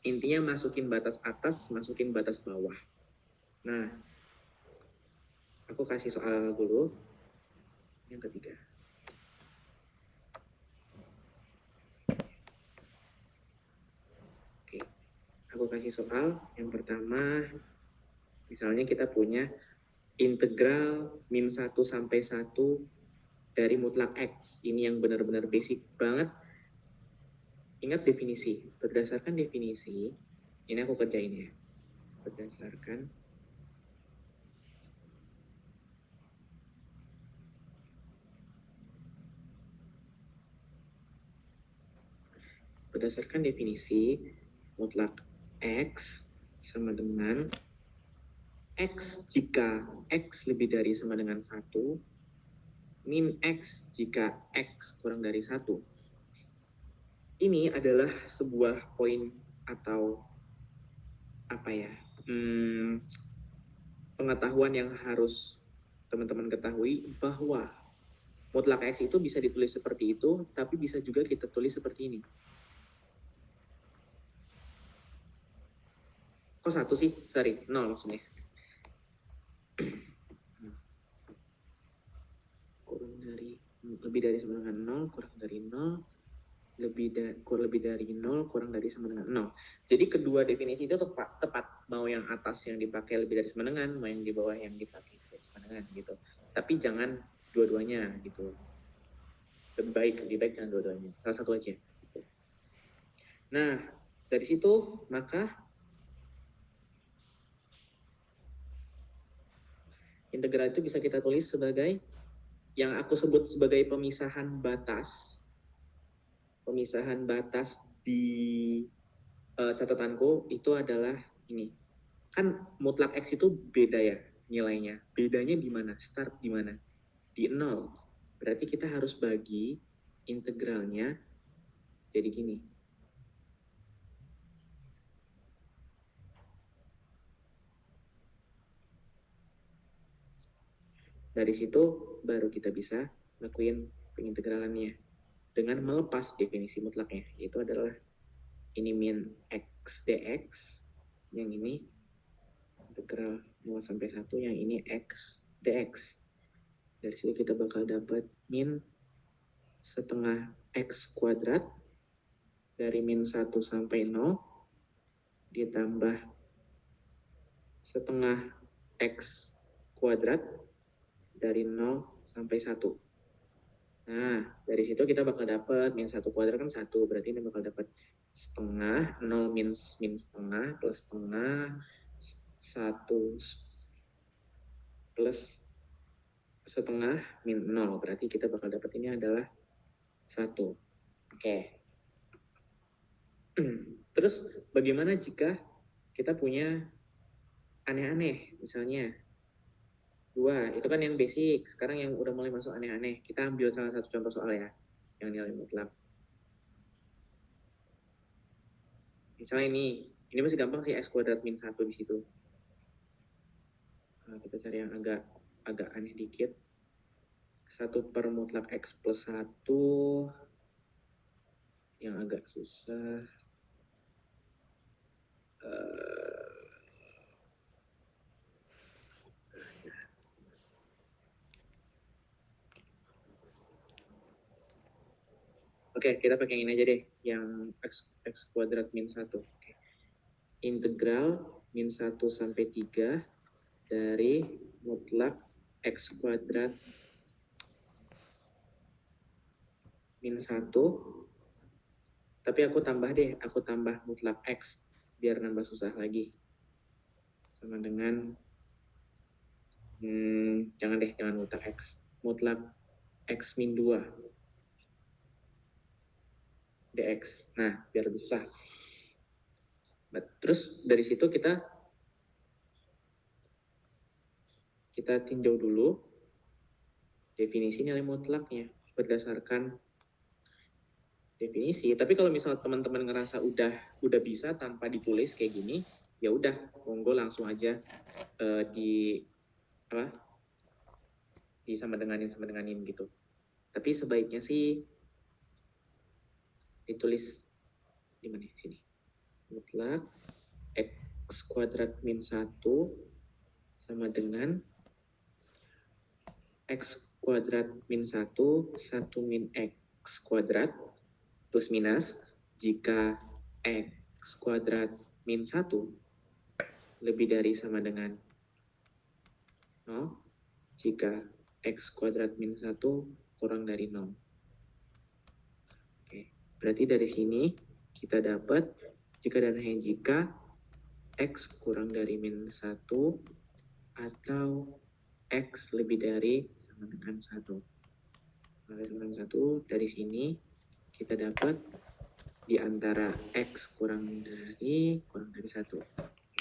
intinya masukin batas atas, masukin batas bawah. Nah, aku kasih soal dulu. Yang ketiga. Oke, aku kasih soal. Yang pertama, misalnya kita punya integral min 1 sampai 1 dari mutlak X. Ini yang benar-benar basic banget. Ingat definisi. Berdasarkan definisi, ini aku kerjain ya. Berdasarkan berdasarkan definisi mutlak X sama dengan X jika X lebih dari sama dengan 1, min X jika X kurang dari 1. Ini adalah sebuah poin atau apa ya, pengetahuan yang harus teman-teman ketahui bahwa mutlak X itu bisa ditulis seperti itu, tapi bisa juga kita tulis seperti ini. Kok 1 sih? Sorry, 0 maksudnya. Lebih dari sama dengan 0, kurang dari 0, lebih dari 0, kurang dari sama dengan 0. Jadi kedua definisi itu tepat. Mau yang atas yang dipakai lebih dari sama dengan, mau yang di bawah yang dipakai lebih dari sama dengan gitu. Tapi jangan dua-duanya gitu. Lebih baik jangan dua-duanya. Salah satu aja. Nah, dari situ maka integral itu bisa kita tulis sebagai yang aku sebut sebagai pemisahan batas. Pemisahan batas di catatanku itu adalah ini. Kan mutlak X itu beda ya nilainya. Bedanya di mana? Start di mana? Di 0. Berarti kita harus bagi integralnya jadi gini. Dari situ baru kita bisa lakuin pengintegralannya dengan melepas definisi mutlaknya, yaitu adalah ini min X dx, yang ini integral 0 sampai 1, yang ini X dx. Dari situ kita bakal dapat min setengah X kuadrat dari min 1 sampai 0 ditambah setengah X kuadrat dari 0 sampai 1. Nah, dari situ kita bakal dapat min 1 kuadrat kan 1, berarti ini bakal dapat setengah, 0 min setengah plus setengah, 1 plus setengah min 0, berarti kita bakal dapat ini adalah 1. Oke. Terus bagaimana jika kita punya aneh-aneh, misalnya 2, itu kan yang basic. Sekarang yang udah mulai masuk aneh-aneh, kita ambil salah satu contoh soal ya, yang nilai mutlak. Misalnya ini masih gampang sih, X kuadrat min 1 di situ. Nah, kita cari yang agak aneh dikit. 1 per mutlak X plus 1, yang agak susah. Oke, kita pakai yang ini aja deh, yang X kuadrat min 1. Oke. Integral min 1 sampai 3 dari mutlak X kuadrat min 1. Tapi aku tambah mutlak X, biar nambah susah lagi. Sama dengan, jangan mutlak X. Mutlak X min 2. dx. Nah, biar lebih susah. Terus dari situ kita tinjau dulu definisi nilai mutlaknya berdasarkan definisi. Tapi kalau misal teman-teman ngerasa udah bisa tanpa ditulis kayak gini, ya udah, monggo langsung aja di sama denganin gitu. Tapi sebaiknya sih ditulis di mana sini, mutlak X kuadrat min 1 sama dengan X kuadrat min 1 min X kuadrat plus minus jika X kuadrat min 1 lebih dari sama dengan 0 jika X kuadrat min 1 kurang dari 0. Oke, berarti dari sini kita dapat jika dan hanya jika X kurang dari min 1 atau X lebih dari sama dengan 1. Sama dengan 1, dari sini kita dapat di antara X kurang dari 1.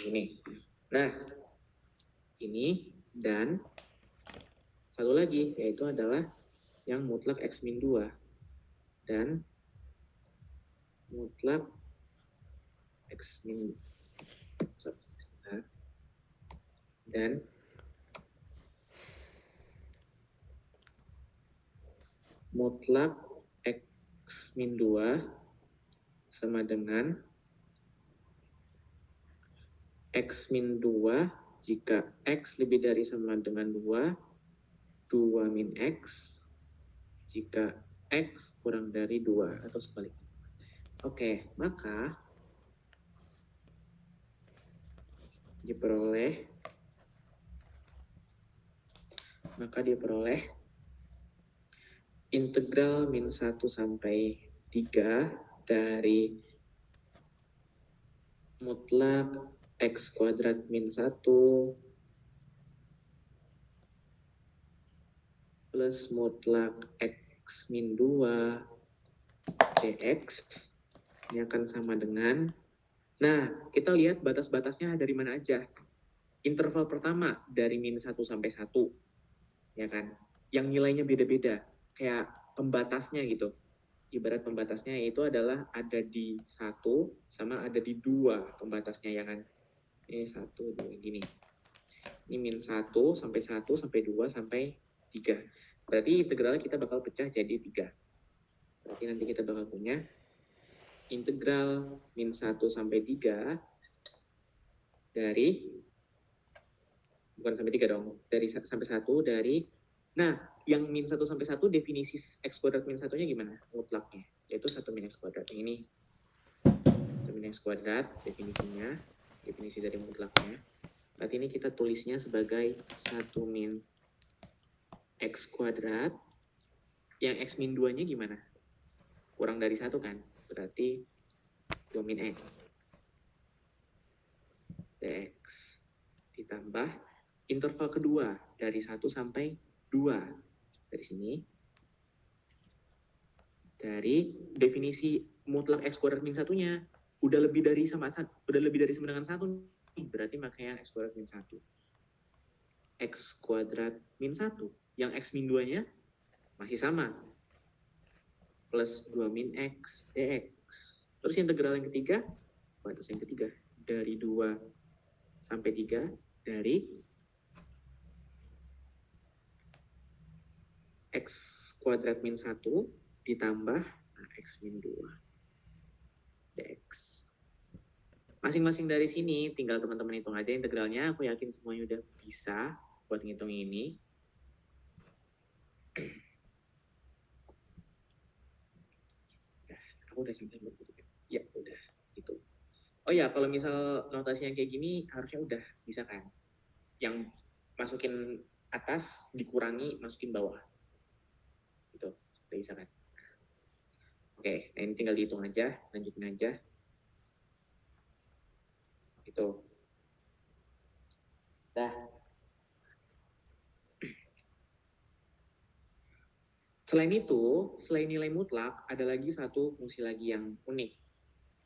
Ini. Nah, ini dan satu lagi, yaitu adalah yang mutlak X min 2 dan mutlak X min dan mutlak X min 2 sama dengan X min 2 jika X lebih dari sama dengan 2, 2 min X jika X kurang dari 2 atau sebaliknya. Oke, maka diperoleh integral min 1 sampai 3 dari mutlak X kuadrat min 1 plus mutlak X min 2 dx ini akan sama dengan, nah kita lihat batas-batasnya dari mana aja. Interval pertama dari min 1 sampai 1, ya kan, yang nilainya beda-beda, kayak pembatasnya gitu. Ibarat pembatasnya itu adalah ada di 1 sama ada di 2 pembatasnya, ya kan. Ini 1, 2, gini. Ini min 1 sampai 1 sampai 2 sampai 3. Berarti integralnya kita bakal pecah jadi 3. Berarti nanti kita bakal punya integral min 1 sampai 3 dari, bukan sampai 3 dong, dari sampai 1 dari, nah yang min 1 sampai 1 definisi X kuadrat min 1-nya gimana? Mutlaknya, yaitu 1 min X kuadrat. Ini 1 min X kuadrat definisinya, definisi dari mutlaknya. Berarti ini kita tulisnya sebagai 1 min X kuadrat, yang X min 2-nya gimana? Kurang dari 1 kan? Berarti 2 min X dx ditambah interval kedua dari 1 sampai 2 dari sini, dari definisi mutlak X kuadrat min 1-nya udah lebih dari sama dengan 1 nih, berarti makanya X kuadrat min 1. X kuadrat min 1 yang X min 2-nya masih sama, plus 2 min X dx. Terus integral yang ketiga, batas yang ketiga, dari 2 sampai 3 dari X kuadrat min 1 ditambah X min 2 dx. Masing-masing dari sini tinggal teman-teman hitung aja integralnya. Aku yakin semuanya udah bisa buat ngitung ini. Aku udah sampai belum? Ya udah itu. Oh ya, kalau misal notasi yang kayak gini harusnya udah bisa kan? Yang masukin atas dikurangi masukin bawah. Gitu, udah bisa kan? Oke, nah ini tinggal dihitung aja, lanjutin aja. Itu. Dah. Selain itu, selain nilai mutlak, ada lagi satu fungsi lagi yang unik,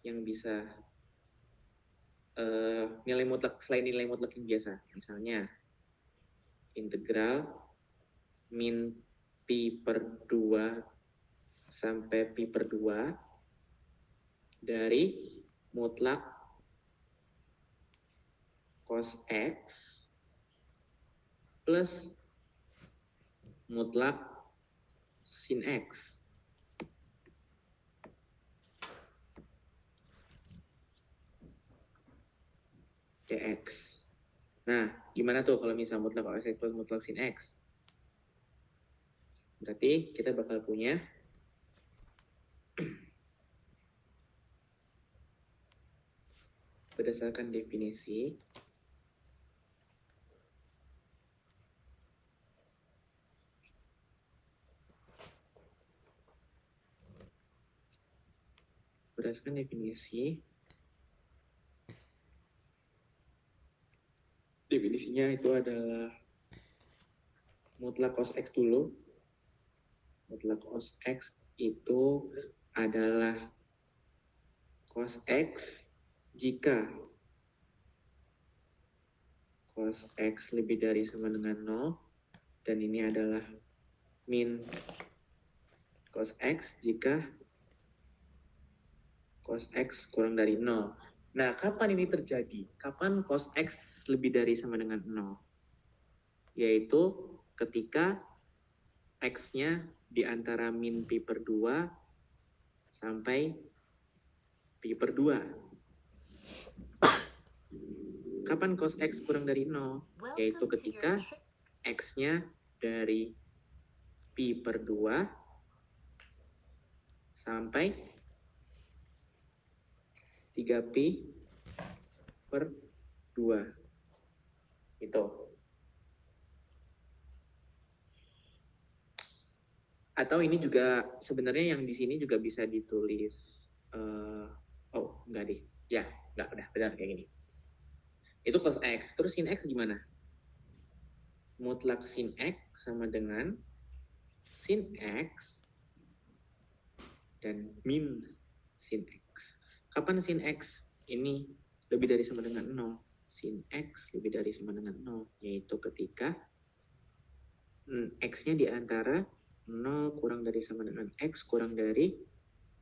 yang bisa nilai mutlak selain nilai mutlak yang biasa. Misalnya, integral min pi per 2 sampai pi per 2 dari mutlak cos X plus mutlak sin X. dx. Nah, gimana tuh kalau misal mutlak cos X plus mutlak sin X? Berarti kita bakal punya berdasarkan definisi definisinya itu adalah mutlak cos X dulu. Mutlak cos X itu adalah cos X jika cos X lebih dari sama dengan 0, dan ini adalah min cos X jika cos X kurang dari 0. Nah, kapan ini terjadi? Kapan cos X lebih dari sama dengan 0? Yaitu ketika X-nya di antara min pi per 2 sampai pi per 2. Kapan cos X kurang dari 0? Yaitu ketika X-nya dari pi per 2 sampai 3pi per 2. Itu. Atau ini juga sebenarnya yang di sini juga bisa ditulis. Oh, enggak deh. Ya, enggak, udah benar kayak gini. Itu cos X. Terus sin X gimana? Mutlak sin X sama dengan sin X dan min sin X. Kapan sin X ini lebih dari sama dengan 0? Sin X lebih dari sama dengan 0, yaitu ketika X-nya di antara 0 kurang dari sama dengan X kurang dari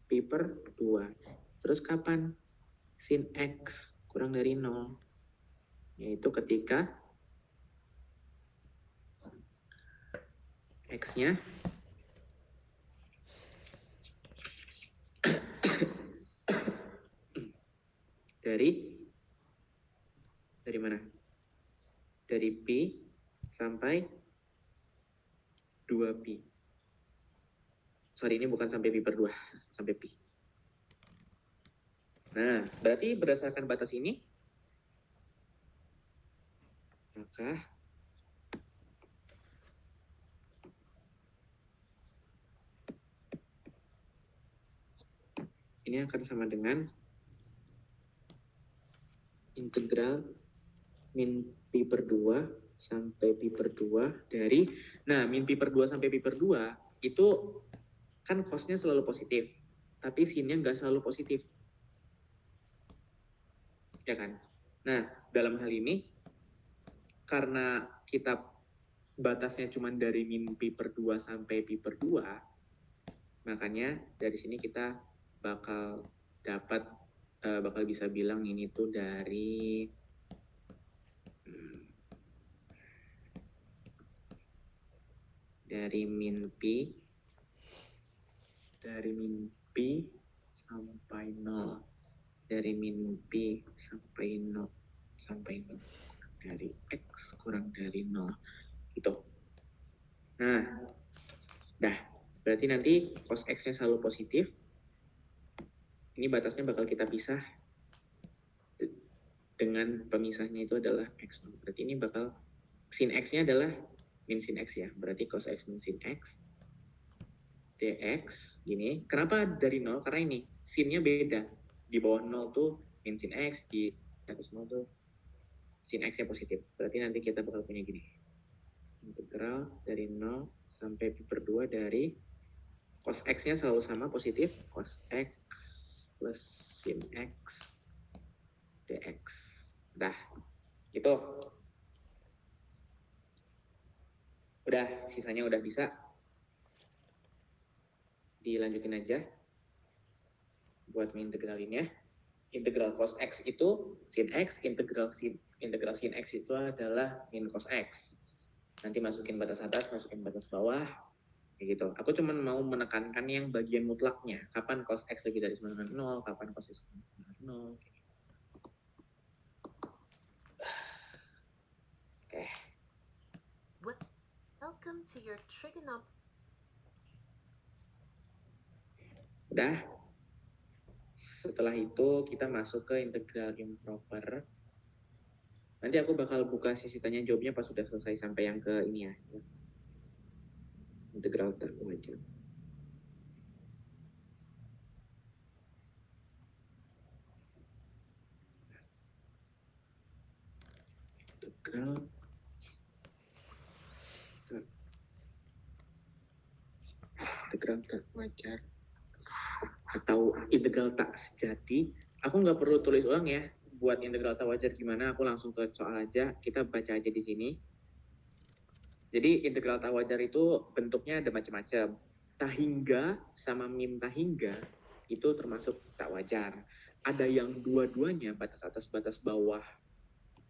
pi per 2. Terus kapan sin X kurang dari 0? Yaitu ketika X-nya dari mana? Dari pi sampai 2pi. Sorry, ini bukan sampai pi per 2, sampai pi. Nah, berarti berdasarkan batas ini, maka ini akan sama dengan integral min pi per 2 sampai pi per 2 dari, nah min pi per 2 sampai pi per 2 itu kan cosnya selalu positif, tapi sinnya nggak selalu positif. Ya kan? Nah, dalam hal ini, karena kita batasnya cuma dari min pi per 2 sampai pi per 2, makanya dari sini kita bakal dapat, bakal bisa bilang ini tuh dari min pi sampai 0, dari min pi sampai 0 dari X kurang dari 0 gitu. Nah, berarti nanti cos X-nya selalu positif. Ini batasnya bakal kita pisah dengan pemisahnya itu adalah X0. Berarti ini bakal sin X-nya adalah min sin X ya. Berarti cos X min sin X dx gini. Kenapa dari 0? Karena ini sinnya beda. Di bawah 0 tuh min sin X, di atas 0 tuh sin X-nya positif. Berarti nanti kita bakal punya gini. Integral dari 0 sampai pi per 2 dari cos X-nya selalu sama positif, cos X plus sin X dx. Dah, gitu. Udah, sisanya udah bisa. Dilanjutin aja buat mengintegralinnya. Integral cos X itu sin X, integral sin X itu adalah min cos X. Nanti masukin batas atas, masukin batas bawah, kayak gitu. Aku cuma mau menekankan yang bagian mutlaknya. Kapan cos X lebih dari sama dengan 0, kapan cos X lebih dari 0. Oke. Welcome to your trigonometry. Udah. Setelah itu kita masuk ke integral improper. Nanti aku bakal buka sisi tanya jawabnya pas sudah selesai sampai yang ke ini ya. Integral tak wajar. Integral tak wajar. atau integral tak sejati, aku nggak perlu tulis ulang ya. Buat integral tak wajar gimana, aku langsung ke soal aja. Kita baca aja di sini. Jadi integral tak wajar itu bentuknya ada macam-macam. Tahingga sama min tahingga itu termasuk tak wajar. Ada yang dua-duanya batas atas batas bawah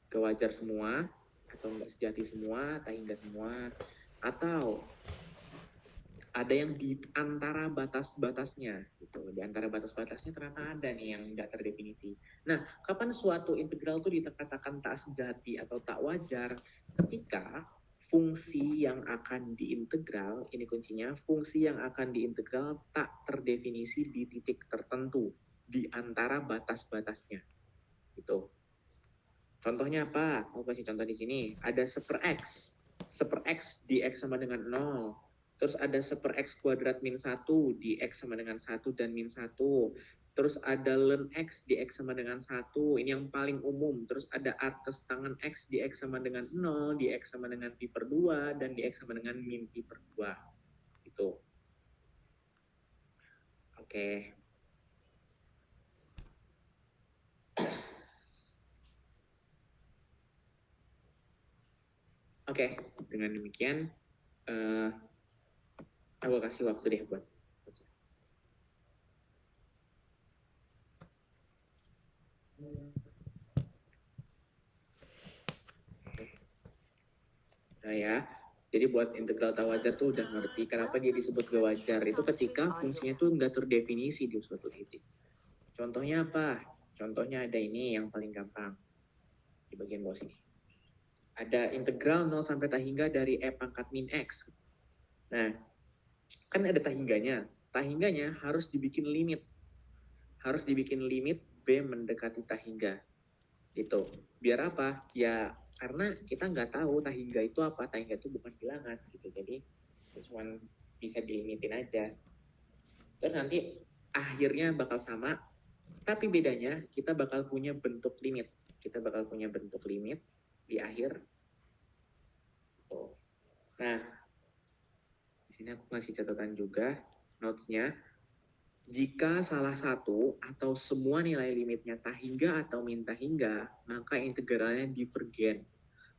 kewajar semua, atau nggak sejati semua, tahingga semua, atau ada yang di antara batas-batasnya gitu. Di antara batas-batasnya ternyata ada nih yang nggak terdefinisi. Nah, kapan suatu integral itu dikatakan tak sejati atau tak wajar? Ketika fungsi yang akan diintegral, ini kuncinya, fungsi yang akan diintegral tak terdefinisi di titik tertentu di antara batas-batasnya. Gitu. Contohnya apa? Aku kasih contoh di sini. Ada 1/x. 1/x di x sama dengan 0. Terus ada 1/x kuadrat min 1 di x sama dengan 1 dan min 1. Terus ada ln x di x sama dengan 1. Ini yang paling umum. Terus ada atas tangan x di x sama dengan 0, di x sama dengan pi per 2, dan di x sama dengan min pi per 2. Gitu. Oke. Oke, dengan demikian aku kasih waktu deh buat nah ya. Jadi buat integral tak wajar tuh udah ngerti kenapa dia disebut gak wajar. Itu ketika fungsinya tuh nggak terdefinisi di suatu titik. Contohnya apa? Contohnya ada ini yang paling gampang di bagian bawah sini. Ada integral 0 sampai tahingga dari e pangkat min x. Nah, kan ada tahingganya. Tahingganya harus dibikin limit. Harus dibikin limit b mendekati tahingga. Gitu. Biar apa? Ya karena kita nggak tahu tahingga itu apa. Tahingga itu bukan bilangan gitu. Jadi cuma bisa dilimitin aja. Terus nanti akhirnya bakal sama, tapi bedanya kita bakal punya bentuk limit. Kita bakal punya bentuk limit di akhir. Nah, di sini aku ngasih catatan juga notes-nya. Jika salah satu atau semua nilai limitnya tahingga atau min tahingga, maka integralnya divergen.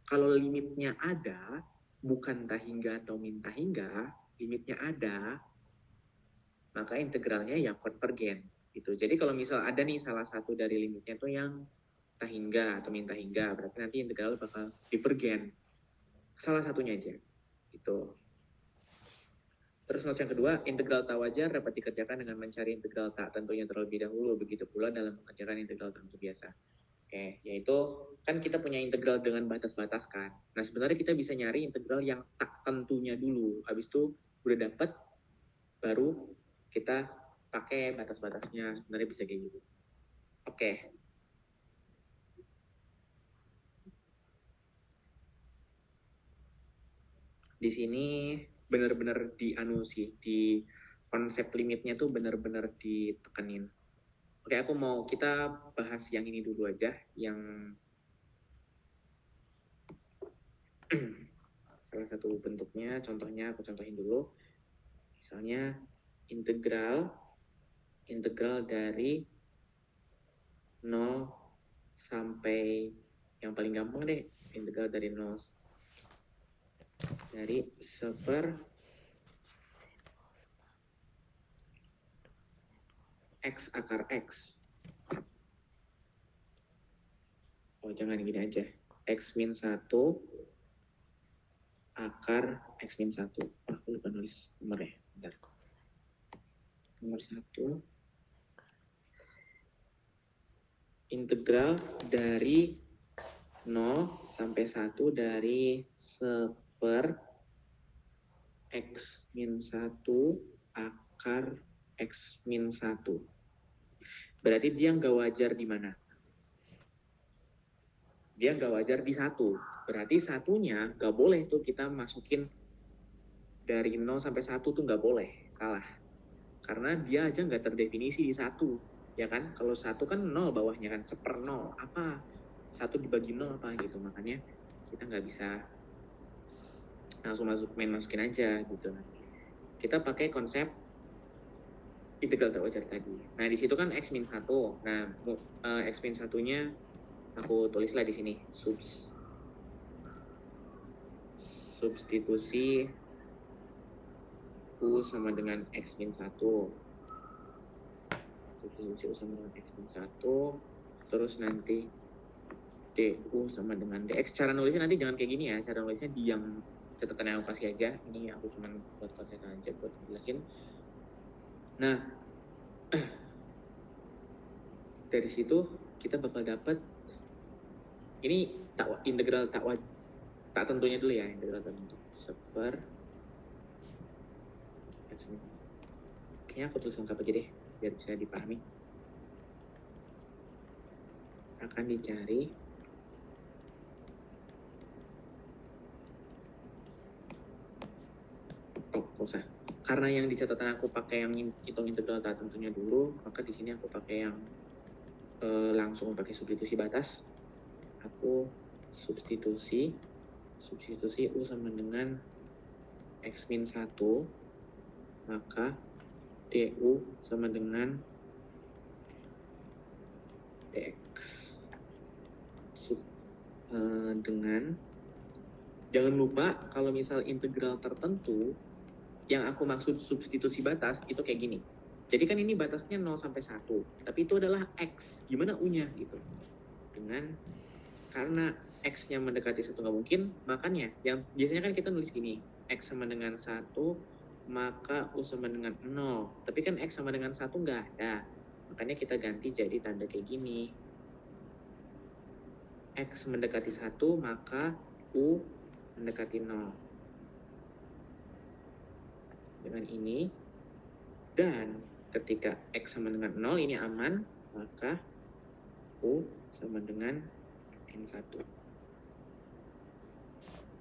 Kalau limitnya ada, bukan tahingga atau min tahingga, limitnya ada, maka integralnya ya konvergen. Gitu. Jadi kalau misal ada nih salah satu dari limitnya itu yang tahingga atau min tahingga, berarti nanti integral bakal divergen. Salah satunya aja. Gitu. Terus notes yang kedua, integral tak wajar dapat dikerjakan dengan mencari integral tak tentunya terlebih dahulu. Begitu pula dalam mengerjakan integral tentu biasa. Oke, yaitu kan kita punya integral dengan batas-batas kan. Nah sebenarnya kita bisa nyari integral yang tak tentunya dulu. Habis itu udah dapat, baru kita pakai batas-batasnya. Sebenarnya bisa kayak gitu. Oke. Di sini benar-benar di konsep limitnya tuh benar-benar ditekenin. Oke, kita bahas yang ini dulu aja, yang salah satu bentuknya, contohnya aku contohin dulu. Misalnya integral dari 0 sampai yang paling gampang deh, integral dari 0 dari 1/x akar x. Oh, jangan gini aja. X min 1 akar X min 1. Aku lupa nulis nomornya. Bentar. Nomor 1. Integral dari 0 sampai 1 dari 1/x min 1 akar X min 1. Berarti dia nggak wajar di mana? Dia nggak wajar di 1. Berarti satunya nggak boleh tuh kita masukin dari 0 sampai 1 tuh nggak boleh. Salah. Karena dia aja nggak terdefinisi di 1. Ya kan? Kalau 1 kan 0 bawahnya kan. 1/0. Apa? 1 dibagi 0 apa gitu. Makanya kita nggak bisa langsung masukin aja gitu. Kita pakai konsep integral tak wajar tadi. Nah, di situ kan X min 1. Nah, X min 1-nya aku tulislah di sini. Substitusi U sama dengan X min 1. Substitusi U sama dengan X min 1. Terus nanti DU sama dengan DX. Cara nulisnya nanti jangan kayak gini ya. Cara nulisnya di yang catatan yang aku kasih aja. Ini aku cuma buat catatan aja buat jelasin. Nah, dari situ kita bakal dapat ini integral tak tentunya dulu ya, integral tak tentu seper kayaknya aku tulis lengkap aja deh biar bisa dipahami. Akan dicari usah. Karena yang di catatan aku pakai yang hitung integral tak tentunya dulu, maka di sini aku pakai yang langsung pakai substitusi batas. Aku substitusi U sama dengan X min 1, maka DU sama dengan DX. Dengan jangan lupa kalau misal integral tertentu yang aku maksud substitusi batas itu kayak gini. Jadi kan ini batasnya 0 sampai 1, tapi itu adalah X. Gimana U-nya gitu? Karena X-nya mendekati 1 nggak mungkin, makanya yang biasanya kan kita nulis gini, X sama dengan 1, maka U sama dengan 0. Tapi kan X sama dengan 1 nggak ada. Makanya kita ganti jadi tanda kayak gini. X mendekati 1, maka U mendekati 0. Dengan ini. Dan ketika X sama dengan 0, ini aman, maka U sama dengan N 1.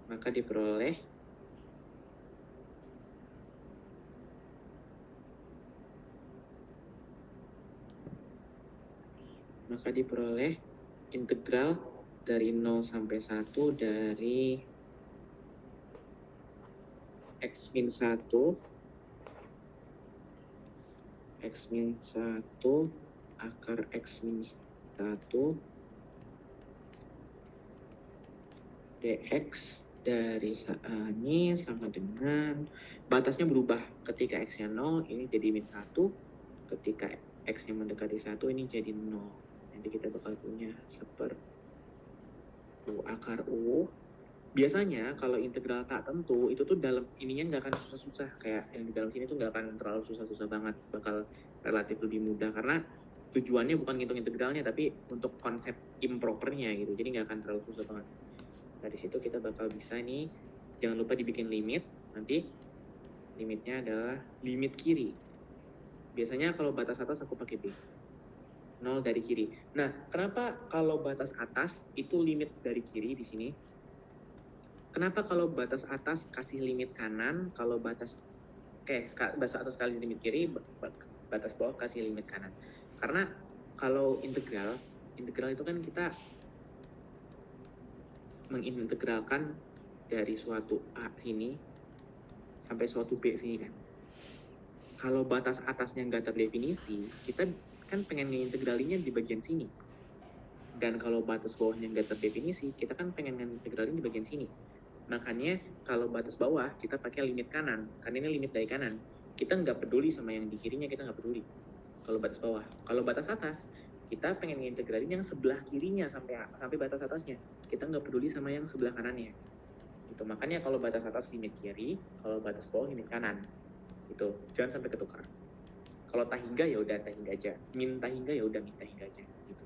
Maka diperoleh integral dari 0 sampai 1 dari X min 1 akar X min 1 dx dari ini sama dengan batasnya berubah ketika X-nya 0 ini jadi min 1, ketika X-nya mendekati 1 ini jadi 0. Nanti kita bakal punya seper U akar U. Biasanya kalau integral tak tentu itu tuh dalam ininya nggak akan susah-susah, kayak yang di dalam sini tuh nggak akan terlalu susah-susah banget, bakal relatif lebih mudah karena tujuannya bukan ngitung integralnya tapi untuk konsep impropernya gitu, jadi nggak akan terlalu susah banget. Dari situ kita bakal bisa nih, jangan lupa dibikin limit, nanti limitnya adalah limit kiri. Biasanya kalau batas atas aku pakai B, 0 dari kiri. Nah, kenapa kalau batas atas itu limit dari kiri di sini? Kenapa kalau batas atas kasih limit kanan, kalau batas atas kali limit kiri, batas bawah kasih limit kanan? Karena kalau integral itu kan kita mengintegralkan dari suatu A sini sampai suatu B sini kan. Kalau batas atasnya nggak terdefinisi, kita kan pengen ngintegralinya di bagian sini. Dan kalau batas bawahnya nggak terdefinisi, kita kan pengen ngintegralin di bagian sini. Makanya kalau batas bawah kita pakai limit kanan, karena ini limit dari kanan. Kita nggak peduli sama yang di kirinya, kita nggak peduli. Kalau batas bawah, kalau batas atas kita pengen ngintegralin yang sebelah kirinya sampai batas atasnya. Kita nggak peduli sama yang sebelah kanannya. Gitu. Makanya kalau batas atas limit kiri, kalau batas bawah limit kanan. Gitu. Jangan sampai ketukar. Kalau tak hingga ya udah tak hingga aja. Min tak hingga ya udah min tak hingga aja. Gitu.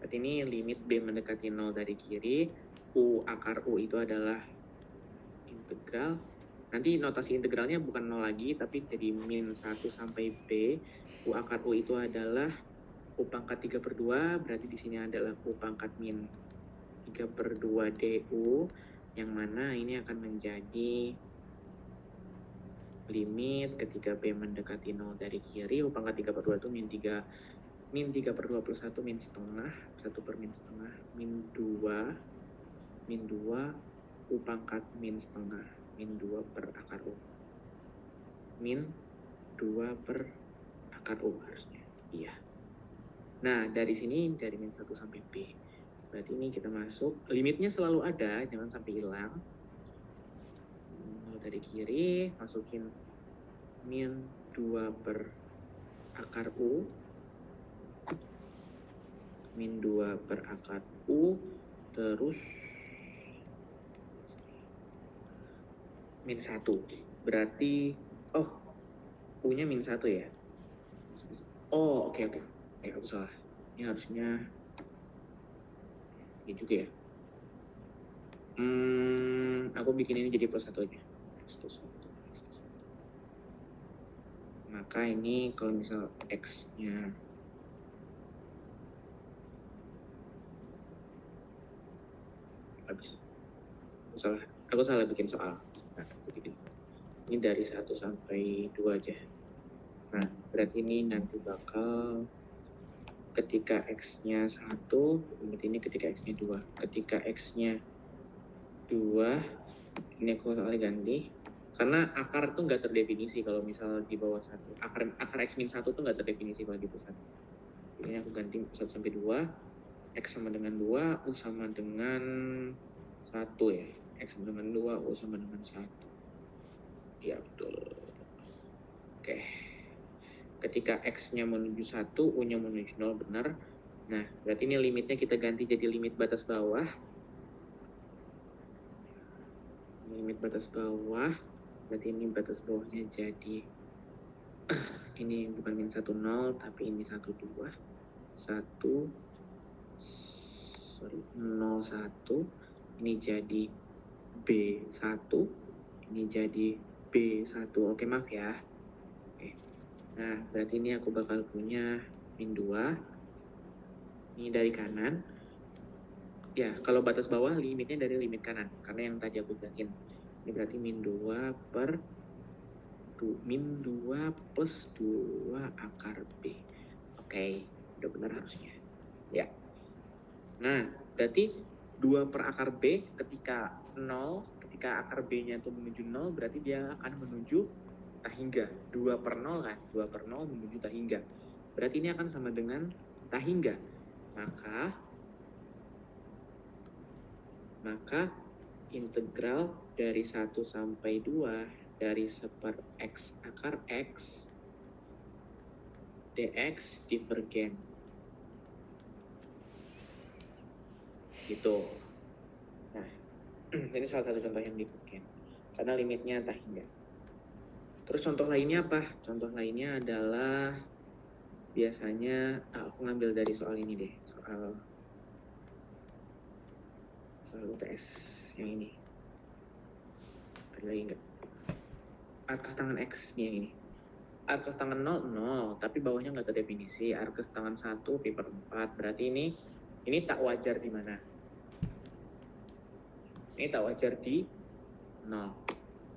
Berarti ini limit B mendekati 0 dari kiri. U akar U itu adalah integral. Nanti notasi integralnya bukan 0 lagi, tapi jadi min 1 sampai B. U akar U itu adalah U pangkat 3/2, berarti di sini adalah U pangkat min 3/2 DU, yang mana ini akan menjadi limit ketika B mendekati 0 dari kiri. U pangkat 3/2 itu min 3/2 plus 1 min setengah, 1 per min setengah, min 2 U pangkat min setengah, min 2 per akar U, min 2 per akar U harusnya. Iya. Nah, dari sini dari min 1 sampai B. Berarti ini kita masuk. Limitnya selalu ada, jangan sampai hilang. Dari kiri, masukin min 2 per akar U. Min 2 per akar U. Terus min 1. Berarti, U-nya min 1 ya? Oh, oke. Aku salah. Ini harusnya ini juga ya. Aku bikin ini jadi plus 1 aja. Maka ini kalau misal X-nya habis. Aku salah bikin soal. Nah, aku bikin. Ini dari 1 sampai 2 aja. Nah, berarti ini nanti bakal ketika X-nya 1, berarti ini ketika X-nya 2. Ketika X-nya 2, ini aku soalnya ganti. Karena akar tuh nggak terdefinisi kalau misal di bawah 1. Akar X min 1 tuh nggak terdefinisi kalau di pusat. Ini aku ganti 1 sampai 2. X sama dengan 2, U sama dengan 1 ya. X sama dengan 2, U sama dengan 1. Iya, betul. Oke. Ketika X-nya menuju 1, U-nya menuju 0, benar. Nah, berarti ini limitnya kita ganti jadi limit batas bawah. Limit batas bawah. Berarti ini batas bawahnya jadi ini bukan min 1, 0, tapi ini 1, 2. 1, 0, 1. Ini jadi B1. Ini jadi B1. Oke, maaf ya. Oke. Nah, berarti ini aku bakal punya min 2. Ini dari kanan. Ya, kalau batas bawah limitnya dari limit kanan. Karena yang tadi aku jelasin. Ini berarti min 2 per min 2 plus 2 akar B. Oke, udah benar harusnya. Ya. Nah, berarti 2 per akar B ketika 0, ketika akar B-nya itu menuju 0, berarti dia akan menuju tak hingga. 2 per 0 kan? 2 per 0 menuju tak hingga. Berarti ini akan sama dengan tak hingga. Maka integral dari 1 sampai 2 dari 1 per X akar X dx divergen. Gitu. Nah, ini salah satu contoh yang divergen. Karena limitnya tak hingga. Terus contoh lainnya apa? Contoh lainnya adalah biasanya aku ngambil dari soal ini deh. Soal UTS yang ini. Ada lagi enggak? Arcus tangan X nih yang ini. Arcus tangan 0, 0. Tapi bawahnya nggak terdefinisi. Arcus tangan 1, pi per 4. Berarti ini tak wajar di mana? Ini tak wajar di 0.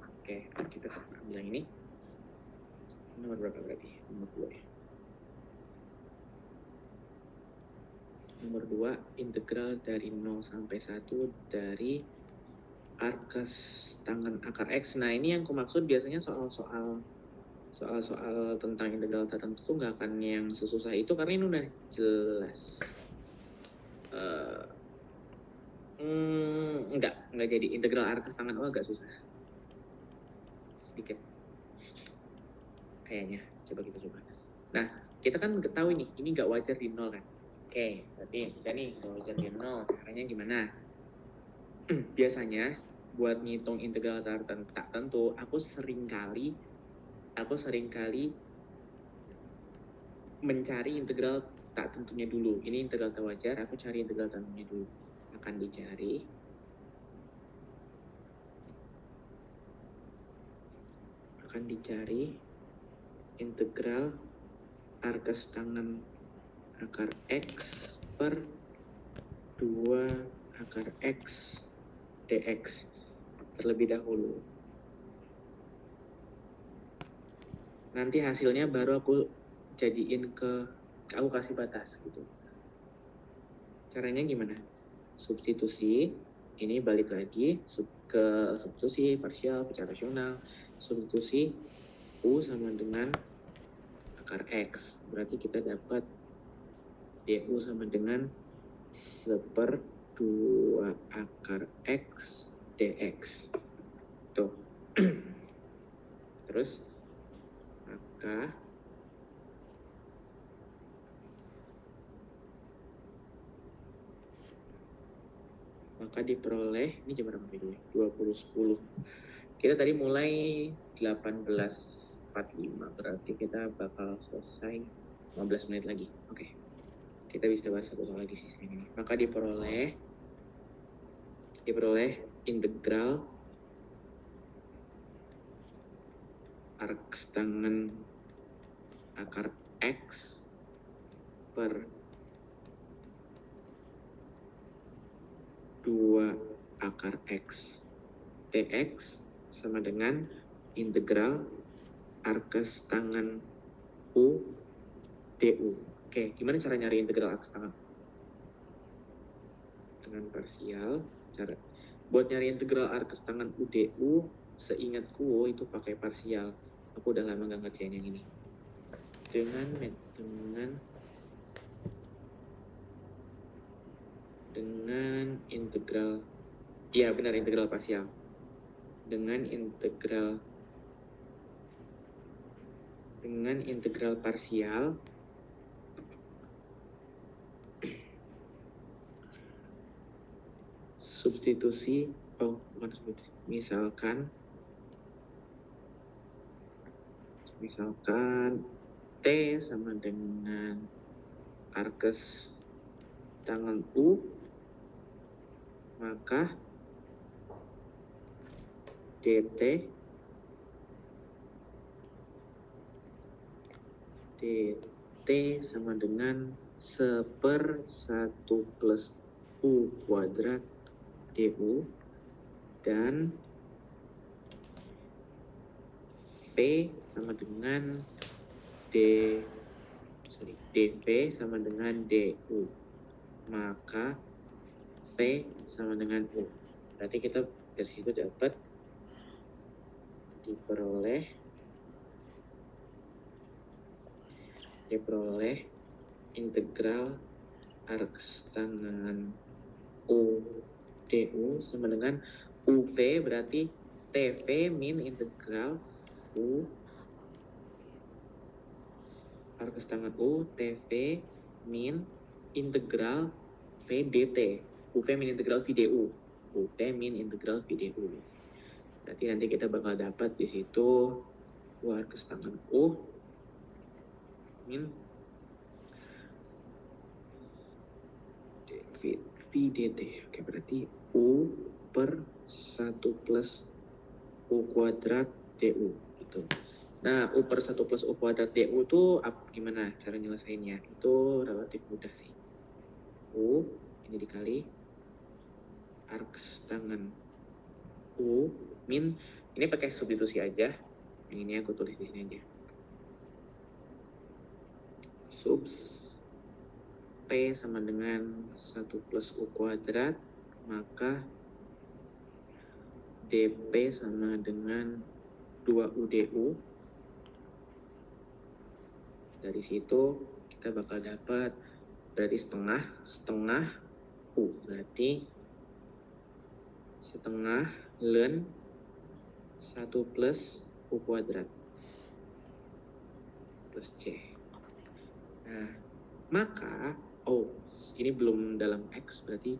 Oke, kita ambil yang ini. Nomor berapa berarti? Nomor 2 ya. Nomor 2, integral dari 0 sampai 1 dari arcus tangan akar X. Nah, ini yang aku maksud biasanya soal-soal tentang integral tertentu tuh nggak akan yang sesusah itu karena ini udah jelas. Nggak jadi integral arcus tangan O agak susah. Sedikit. Kayaknya. Coba kita coba. Nah, kita kan ketahui nih, ini nggak wajar di 0 kan? Oke, berarti kita nih nggak wajar di 0. Caranya gimana? Biasanya buat ngitung integral tak tentu, aku seringkali mencari integral tak tentunya dulu. Ini integral tak wajar, aku cari integral tak tentunya dulu. Akan dicari integral arcus tangan akar X per 2 akar X dx terlebih dahulu. Nanti hasilnya baru aku jadiin aku kasih batas gitu. Caranya gimana? Substitusi, ini balik lagi ke substitusi parsial, bicara rasional. Substitusi U sama dengan akar X. Berarti kita dapat DU sama dengan 1/2 akar X dx. Tuh. Terus maka diperoleh, ini jam berapa video? 20.10. Kita tadi mulai 18.45, berarti kita bakal selesai 15 menit lagi. Oke. Kita bisa bahas satu soal lagi sih ini. Maka diperoleh integral arcs tangen akar X per 2 akar X dx sama dengan integral arcs tangen U du. Oke, gimana cara nyari integral arcs tangen? Dengan parsial. Buat nyari integral arcs tangen U du, seingatku itu pakai parsial. Aku udah lama gak ngerjain yang ini. Dengan integral, iya benar, integral parsial. Dengan integral parsial substitusi, misalkan T sama dengan arcs tangen U, maka dt sama dengan 1/1 plus U kuadrat du, dan V sama dengan dV sama dengan du, maka V sama dengan U. Berarti kita dari situ dapat diperoleh integral arcs tangen U du sama dengan UV, berarti TV min integral U arcs tangen U TV min integral V dt. UV min integral V du. UV min integral V du. Berarti nanti kita bakal dapat di situ U arcs tangen U min V dt. Oke, berarti U per 1 plus U kuadrat du gitu. Nah, U per 1 plus U kuadrat du itu gimana cara nyelesainnya? Itu relatif mudah sih. U ini dikali arcs tangen U min, ini pakai substitusi aja. Yang ini aku tulis di sini aja. Subs P sama dengan 1 plus U kuadrat, maka dP sama dengan 2U du. Dari situ kita bakal dapat berarti setengah U, berarti setengah ln 1 plus U kuadrat plus C. Nah, maka ini belum dalam X, berarti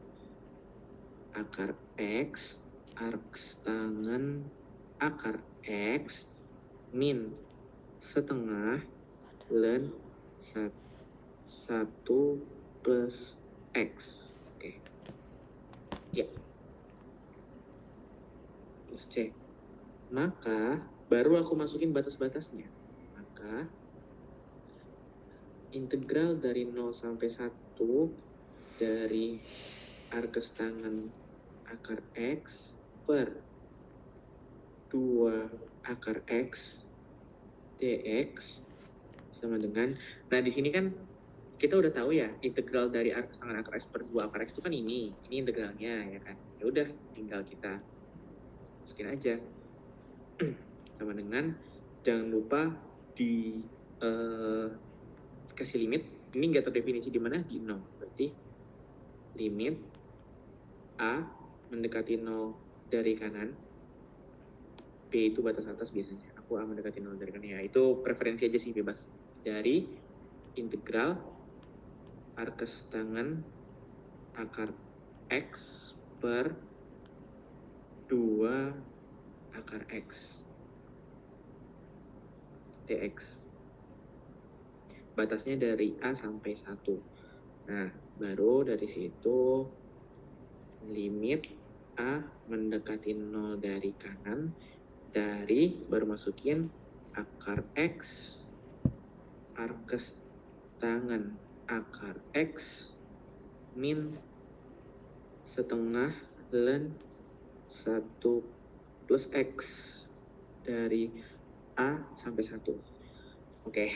akar X arcs tangen akar X min setengah ln 1 plus X. Oke. Ya. Plus C. Maka baru aku masukin batas-batasnya. Maka integral dari 0 sampai 1 dari arcs tangen akar X per 2 akar X dx sama dengan, nah di sini kan kita udah tahu ya integral dari arcs tangen akar X per 2 akar X itu kan ini integralnya ya kan. Ya udah, tinggal kita masukin aja. Sama dengan, jangan lupa di kasih limit, ini nggak terdefinisi di mana, di 0. Berarti limit A mendekati 0 dari kanan, B itu batas atas biasanya. Aku A mendekati 0 dari kanan, ya itu preferensi aja sih, bebas. Dari integral arkes tangen akar X per 2 akar X dx. Batasnya dari A sampai 1. Nah, baru dari situ limit A mendekati 0 dari kanan, dari baru masukin akar X, arkes tangen akar X min setengah ln 1 plus X dari A sampai 1. Oke,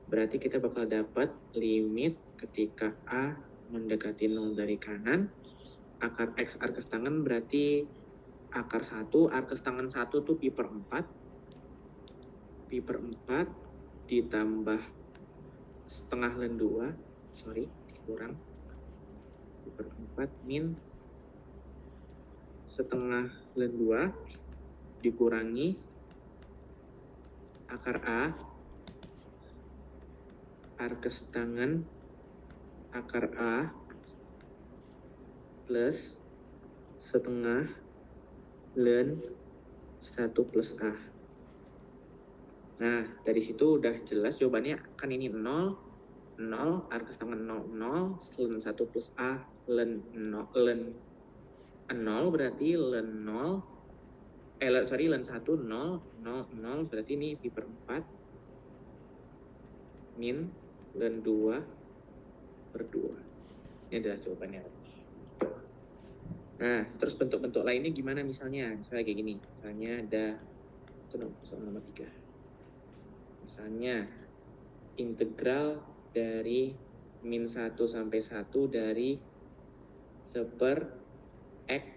berarti kita bakal dapat limit ketika A mendekati 0 dari kanan, akar X arkes tangen berarti akar 1, arkes tangen 1 tuh pi per 4, pi per 4 ditambah setengah ln 2, dikurang pi per 4 min setengah ln 2 dikurangi akar A arkes tangen akar A plus setengah ln 1 plus A. Nah, dari situ udah jelas jawabannya, kan ini 0, 0, arkes tangen 0, 0, ln 1 plus A, ln 0, ln 0 berarti ln 0, ln 1, 0, 0, 0, berarti ini pi per 4, min ln 2 per 2. Ini adalah jawabannya. Nah, terus bentuk-bentuk lainnya gimana misalnya? Misalnya kayak gini, misalnya ada, itu soal nomor 3. Misalnya, integral dari min 1 sampai 1 dari seper X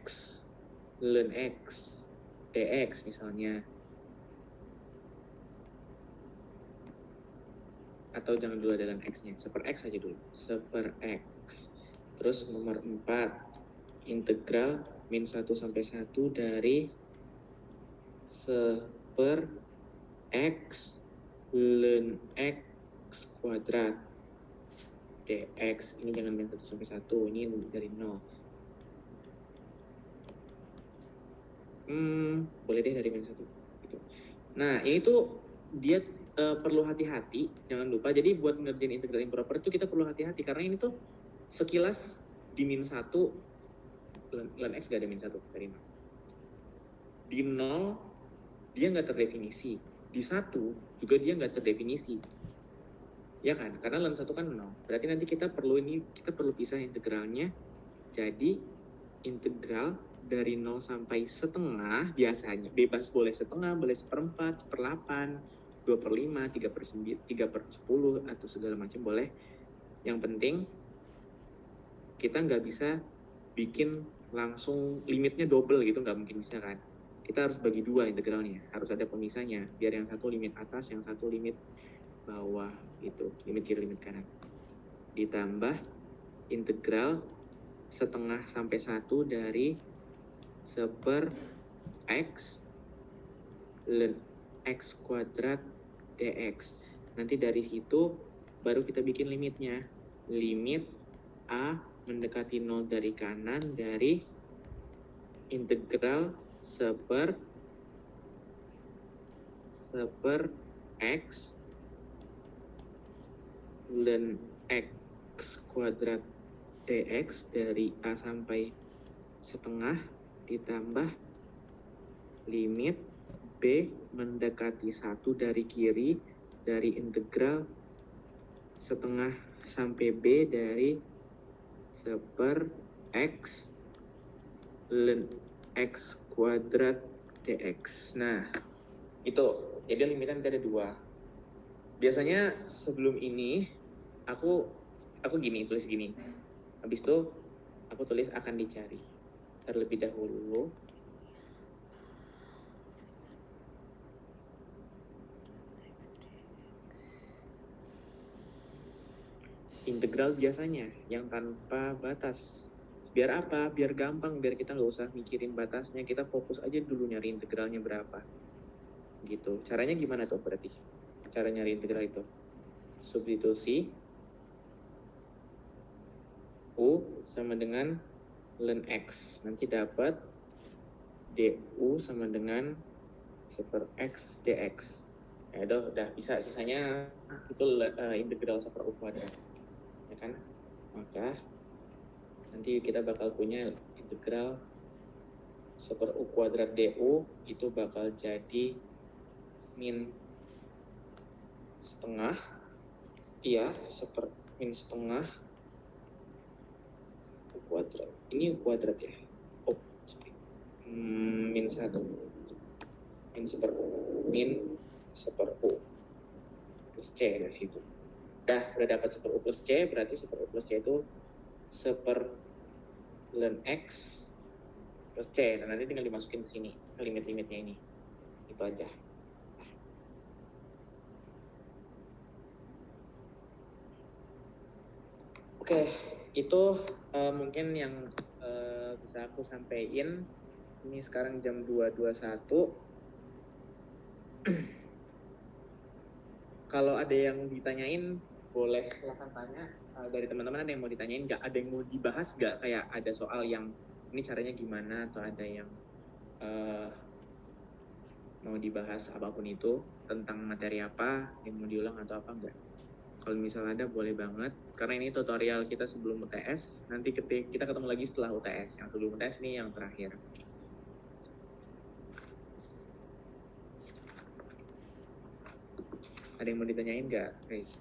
ln X dx misalnya. Atau jangan dulu ada ln X-nya, seper X aja dulu. Seper X. Terus nomor 4, integral min 1 sampai 1 dari seper X ln X kuadrat dx. Ini jangan min 1 sampai 1, ini dari 0. Boleh deh dari min 1 gitu. Nah, ini tuh dia perlu hati-hati, jangan lupa. Jadi buat ngerjain integral improper itu kita perlu hati-hati, karena ini tuh sekilas di min 1 ln X gak ada min 1 dari 0. Di 0 dia nggak terdefinisi, di 1 juga dia nggak terdefinisi, ya kan? Karena ln 1 kan 0. Berarti nanti kita perlu pisah integralnya. Jadi integral dari 0 sampai setengah biasanya bebas, boleh setengah, boleh seperempat, seperlapan, 2 per 5, 3 per 9, 3 per 10, atau segala macam boleh. Yang penting kita nggak bisa bikin langsung limitnya double gitu, nggak mungkin bisa kan. Kita harus bagi dua integralnya, harus ada pemisahnya, biar yang satu limit atas, yang satu limit bawah gitu, limit kiri, limit kanan. Ditambah integral setengah sampai 1 dari seper X ln X kuadrat dx. Nanti dari situ baru kita bikin limitnya. Limit A mendekati 0 dari kanan dari integral seper X ln X kuadrat dx dari A sampai setengah ditambah limit B mendekati 1 dari kiri dari integral setengah sampai B dari seper X ln X kuadrat dx. Nah, itu jadi limitan ada 2. Biasanya sebelum ini aku tulis gini. Habis itu aku tulis akan dicari terlebih dahulu. integral biasanya yang tanpa batas. Biar apa? Biar gampang, biar kita nggak usah mikirin batasnya, kita fokus aja dulu nyari integralnya berapa. Gitu. Caranya gimana tuh berarti? Cara nyari integral itu? Substitusi U sama dengan ln X. Nanti dapat du sama dengan super X dx. Ya udah bisa, sisanya itu integral super U kuadrat. Ya kan? Maka nanti kita bakal punya integral super U kuadrat du itu bakal jadi min setengah, iya, min setengah U kuadrat. Ini U kuadrat ya? Oh, sorry. Min 1. Min super U. Min super U plus C dari situ. Udah dapat super U plus C, berarti super U plus C itu super ln X plus C. Dan nanti tinggal dimasukin ke sini, ke limit-limitnya ini. Itu aja. Oke, itu mungkin yang bisa aku sampaikan. Ini sekarang jam 2.21. Kalau ada yang ditanyain, boleh silahkan tanya. Dari teman-teman ada yang mau ditanyain nggak? Ada yang mau dibahas nggak? Kayak ada soal yang ini caranya gimana? Atau ada yang mau dibahas apapun itu tentang materi apa, yang mau diulang atau apa enggak? Kalau misalnya ada, boleh banget. Karena ini tutorial kita sebelum UTS. Nanti kita ketemu lagi setelah UTS. Yang sebelum UTS ini yang terakhir. Ada yang mau ditanyain nggak, guys?